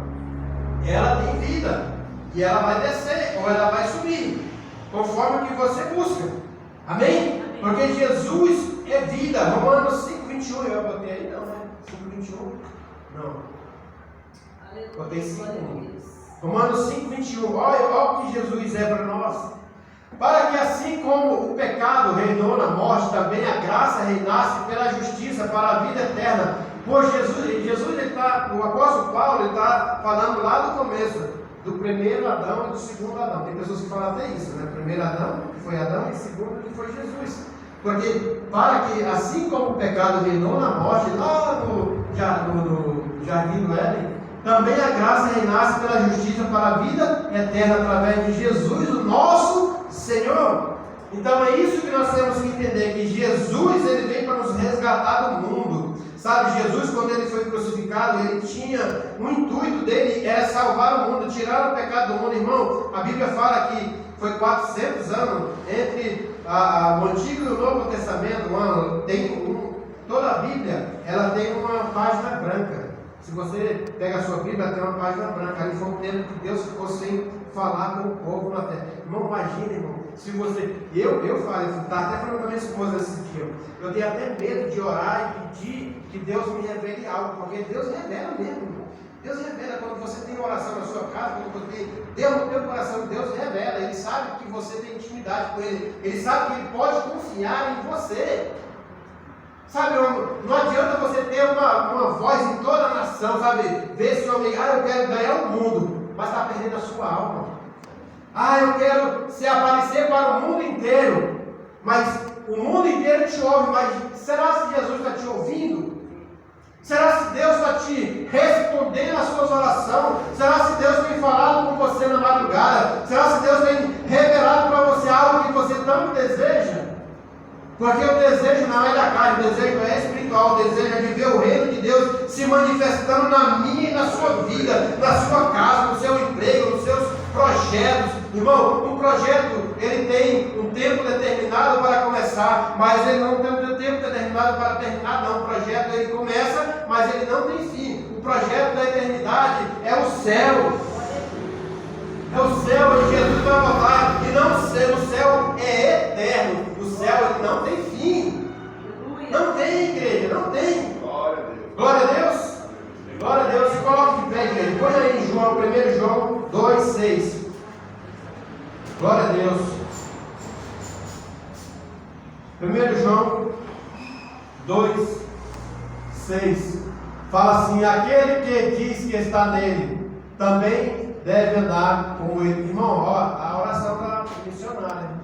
ela tem vida, e ela vai descer, ou ela vai subir, conforme o que você busca, amém? Porque Jesus é vida. Romanos 5:21, eu botei aí não, né? 5:21, não, botei 5:1, Romanos 5:21, olha o que Jesus é para nós, para que assim como o pecado reinou na morte, também a graça reinasse pela justiça para a vida eterna. Por o apóstolo Paulo está falando lá do começo, do primeiro Adão e do segundo Adão. Tem pessoas que falam até isso, né? Primeiro Adão, que foi Adão, e segundo, que foi Jesus. Porque, para que, assim como o pecado reinou na morte, lá no Jardim do Éden, também a graça reinasse pela justiça para a vida eterna, através de Jesus, o nosso Senhor. Então é isso que nós temos que entender, que Jesus, ele veio para nos resgatar do mundo. Sabe, Jesus, quando ele foi crucificado, ele tinha, o intuito dele era salvar o mundo, tirar o pecado do mundo. Irmão, a Bíblia fala que foi 400 anos entre o Antigo e o Novo Testamento. Toda a Bíblia, ela tem uma página branca. Se você pega a sua Bíblia, tem uma página branca. Ali foi um tempo que Deus ficou sem falar com o povo na terra. Irmão, imagina, irmão, se você... Eu estava até falando com a minha esposa esse dia. Eu tenho até medo de orar e pedir que Deus me revele algo, porque Deus revela mesmo, irmão. Deus revela quando você tem oração na sua casa, quando você tem Deus no teu coração, Deus revela. Ele sabe que você tem intimidade com Ele. Ele sabe que Ele pode confiar em você. Sabe, não adianta você ter uma voz em toda a nação, sabe? Ver esse homem, eu quero ganhar o mundo, mas está perdendo a sua alma. Eu quero se aparecer para o mundo inteiro, mas o mundo inteiro te ouve, mas será que Jesus está te ouvindo? Será que Deus está te respondendo às suas orações? Será que Deus tem falado com você na madrugada? Será que Deus tem revelado para você algo que você tanto deseja? Porque o desejo não é da carne, o desejo é espiritual, o desejo é de ver o reino de Deus se manifestando na minha e na sua vida, na sua casa, no seu emprego, nos seus projetos. Irmão, um projeto, ele tem um tempo determinado para começar, mas ele não tem um tempo determinado para terminar, não. O projeto, ele começa, mas ele não tem fim. O projeto da eternidade é o céu. É o céu, onde Jesus vai voltar, e não o céu é eterno. O céu, ele não tem fim. Não tem, igreja, não tem. Glória a Deus. Glória a Deus. Glória a Deus. Se coloque de pé, igreja. Põe aí em João, 1 João 2,6. Glória a Deus. 1 João 2,6. Fala assim: aquele que diz que está nele, também deve andar como ele. Irmão, a oração está missionária.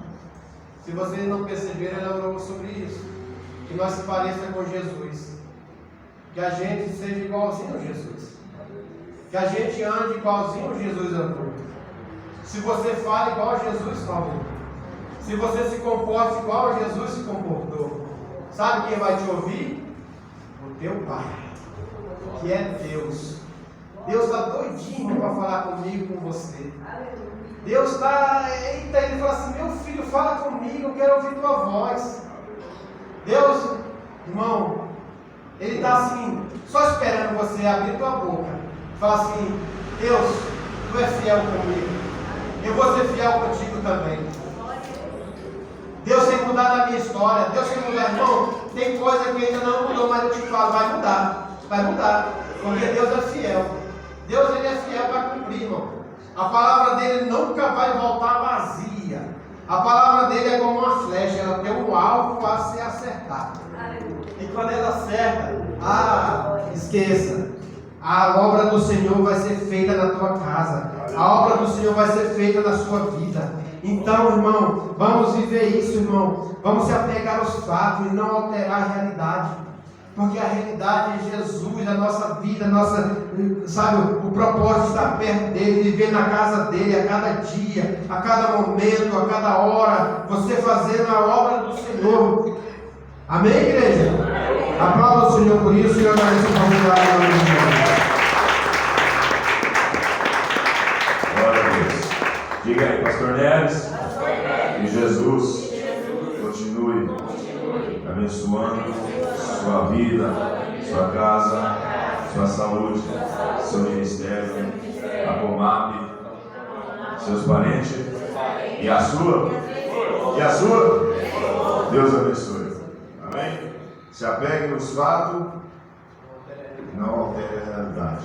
Se vocês não perceberam, ela orou sobre isso. Que nós se pareça com Jesus. Que a gente seja igualzinho a Jesus. Que a gente ande igualzinho a Jesus andou. Se você fala igual a Jesus falou. Se você se comporta igual a Jesus se comportou. Sabe quem vai te ouvir? O teu Pai, que é Deus. Deus está doidinho para falar comigo, com você. Deus está, eita, ele fala assim: meu filho, fala comigo, eu quero ouvir tua voz. Deus, irmão, ele está assim, só esperando você abrir tua boca. Fala assim: Deus, tu és fiel comigo, eu vou ser fiel contigo também. Deus tem mudado a minha história. Deus tem mudado, irmão. Tem coisa que ainda não mudou, mas eu te falo, vai mudar. Vai mudar, porque Deus é fiel. Deus, ele é fiel para cumprir, irmão. A palavra dele nunca vai voltar vazia. A palavra dele é como uma flecha, ela tem um alvo a ser acertado. E quando ela acerta, esqueça. A obra do Senhor vai ser feita na tua casa. A obra do Senhor vai ser feita na sua vida. Então, irmão, vamos viver isso, irmão. Vamos se apegar aos fatos e não alterar a realidade. Porque a realidade é Jesus, a nossa vida, sabe, o propósito está perto dele, viver na casa dele a cada dia, a cada momento, a cada hora, você fazendo a obra do Senhor. Amém, igreja? Aplauda o Senhor por isso e agradeço a oportunidade em nome de Jesus. Glória a Deus. Diga aí, Pastor Neves, que Jesus continue abençoando sua vida, sua casa, sua saúde, seu ministério, a Comap, seus parentes e a sua. Deus abençoe. Amém? Se apegue nos fatos, não altere a realidade.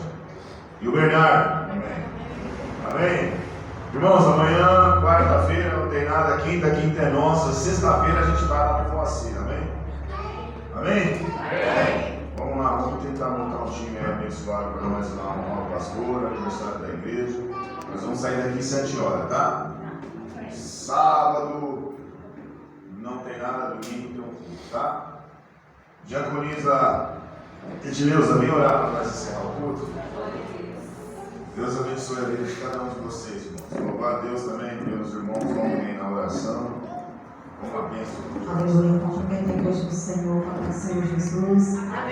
E o Bernardo? Amém? Irmãos, amanhã, quarta-feira, não tem nada. Quinta é nossa. Sexta-feira a gente vai lá no Moacir. Amém? Amém? Vamos lá, vamos tentar montar um time abençoado para nós lá, uma pastora, aniversário da igreja. Nós vamos sair daqui 7 horas, tá? Sábado, não tem nada, domingo, tá? Diaconiza Edileuza, vem orar para nós encerrar o culto. Deus abençoe a vida de cada um de vocês, irmãos. Louvar a Deus também, pelos irmãos ontem na oração. Uma bênção. Aleluia, cumprimento a igreja do Senhor, para o Senhor Jesus,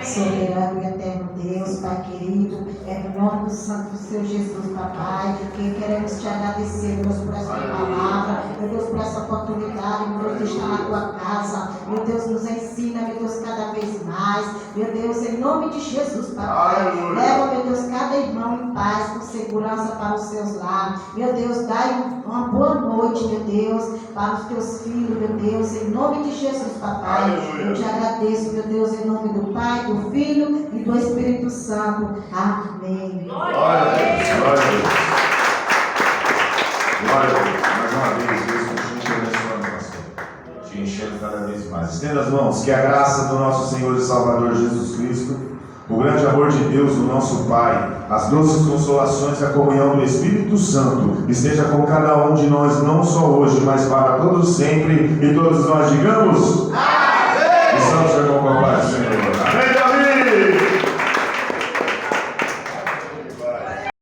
soberano e eterno Deus, Pai querido, no nome do Santo do Senhor Jesus, Papai, que queremos te agradecer, Deus, por essa palavra, meu Deus, por essa oportunidade, meu Deus, de estar na tua casa, meu Deus, nos ensina, meu Deus, cada vez mais, meu Deus, em nome de Jesus, Papai, leva, meu Deus, cada irmão em paz, com segurança para os seus lares, meu Deus, dai uma boa noite, meu Deus, para os teus filhos, meu Deus, em nome de Jesus, Papai. Aleluia. Eu te agradeço, meu Deus, em nome do Pai, do Filho e do Espírito Santo. Amém. Glória a Deus, glória a Deus. Glória a Deus. Mais uma vez, Deus continue te abençoando, pastor. Te enchendo cada vez mais. Estenda as mãos, que a graça do nosso Senhor e Salvador Jesus Cristo, o grande amor de Deus, o nosso Pai, as doces consolações e a comunhão do Espírito Santo esteja com cada um de nós, não só hoje, mas para todos sempre, e todos nós digamos amém. E Santo irmão, com a paz do Senhor.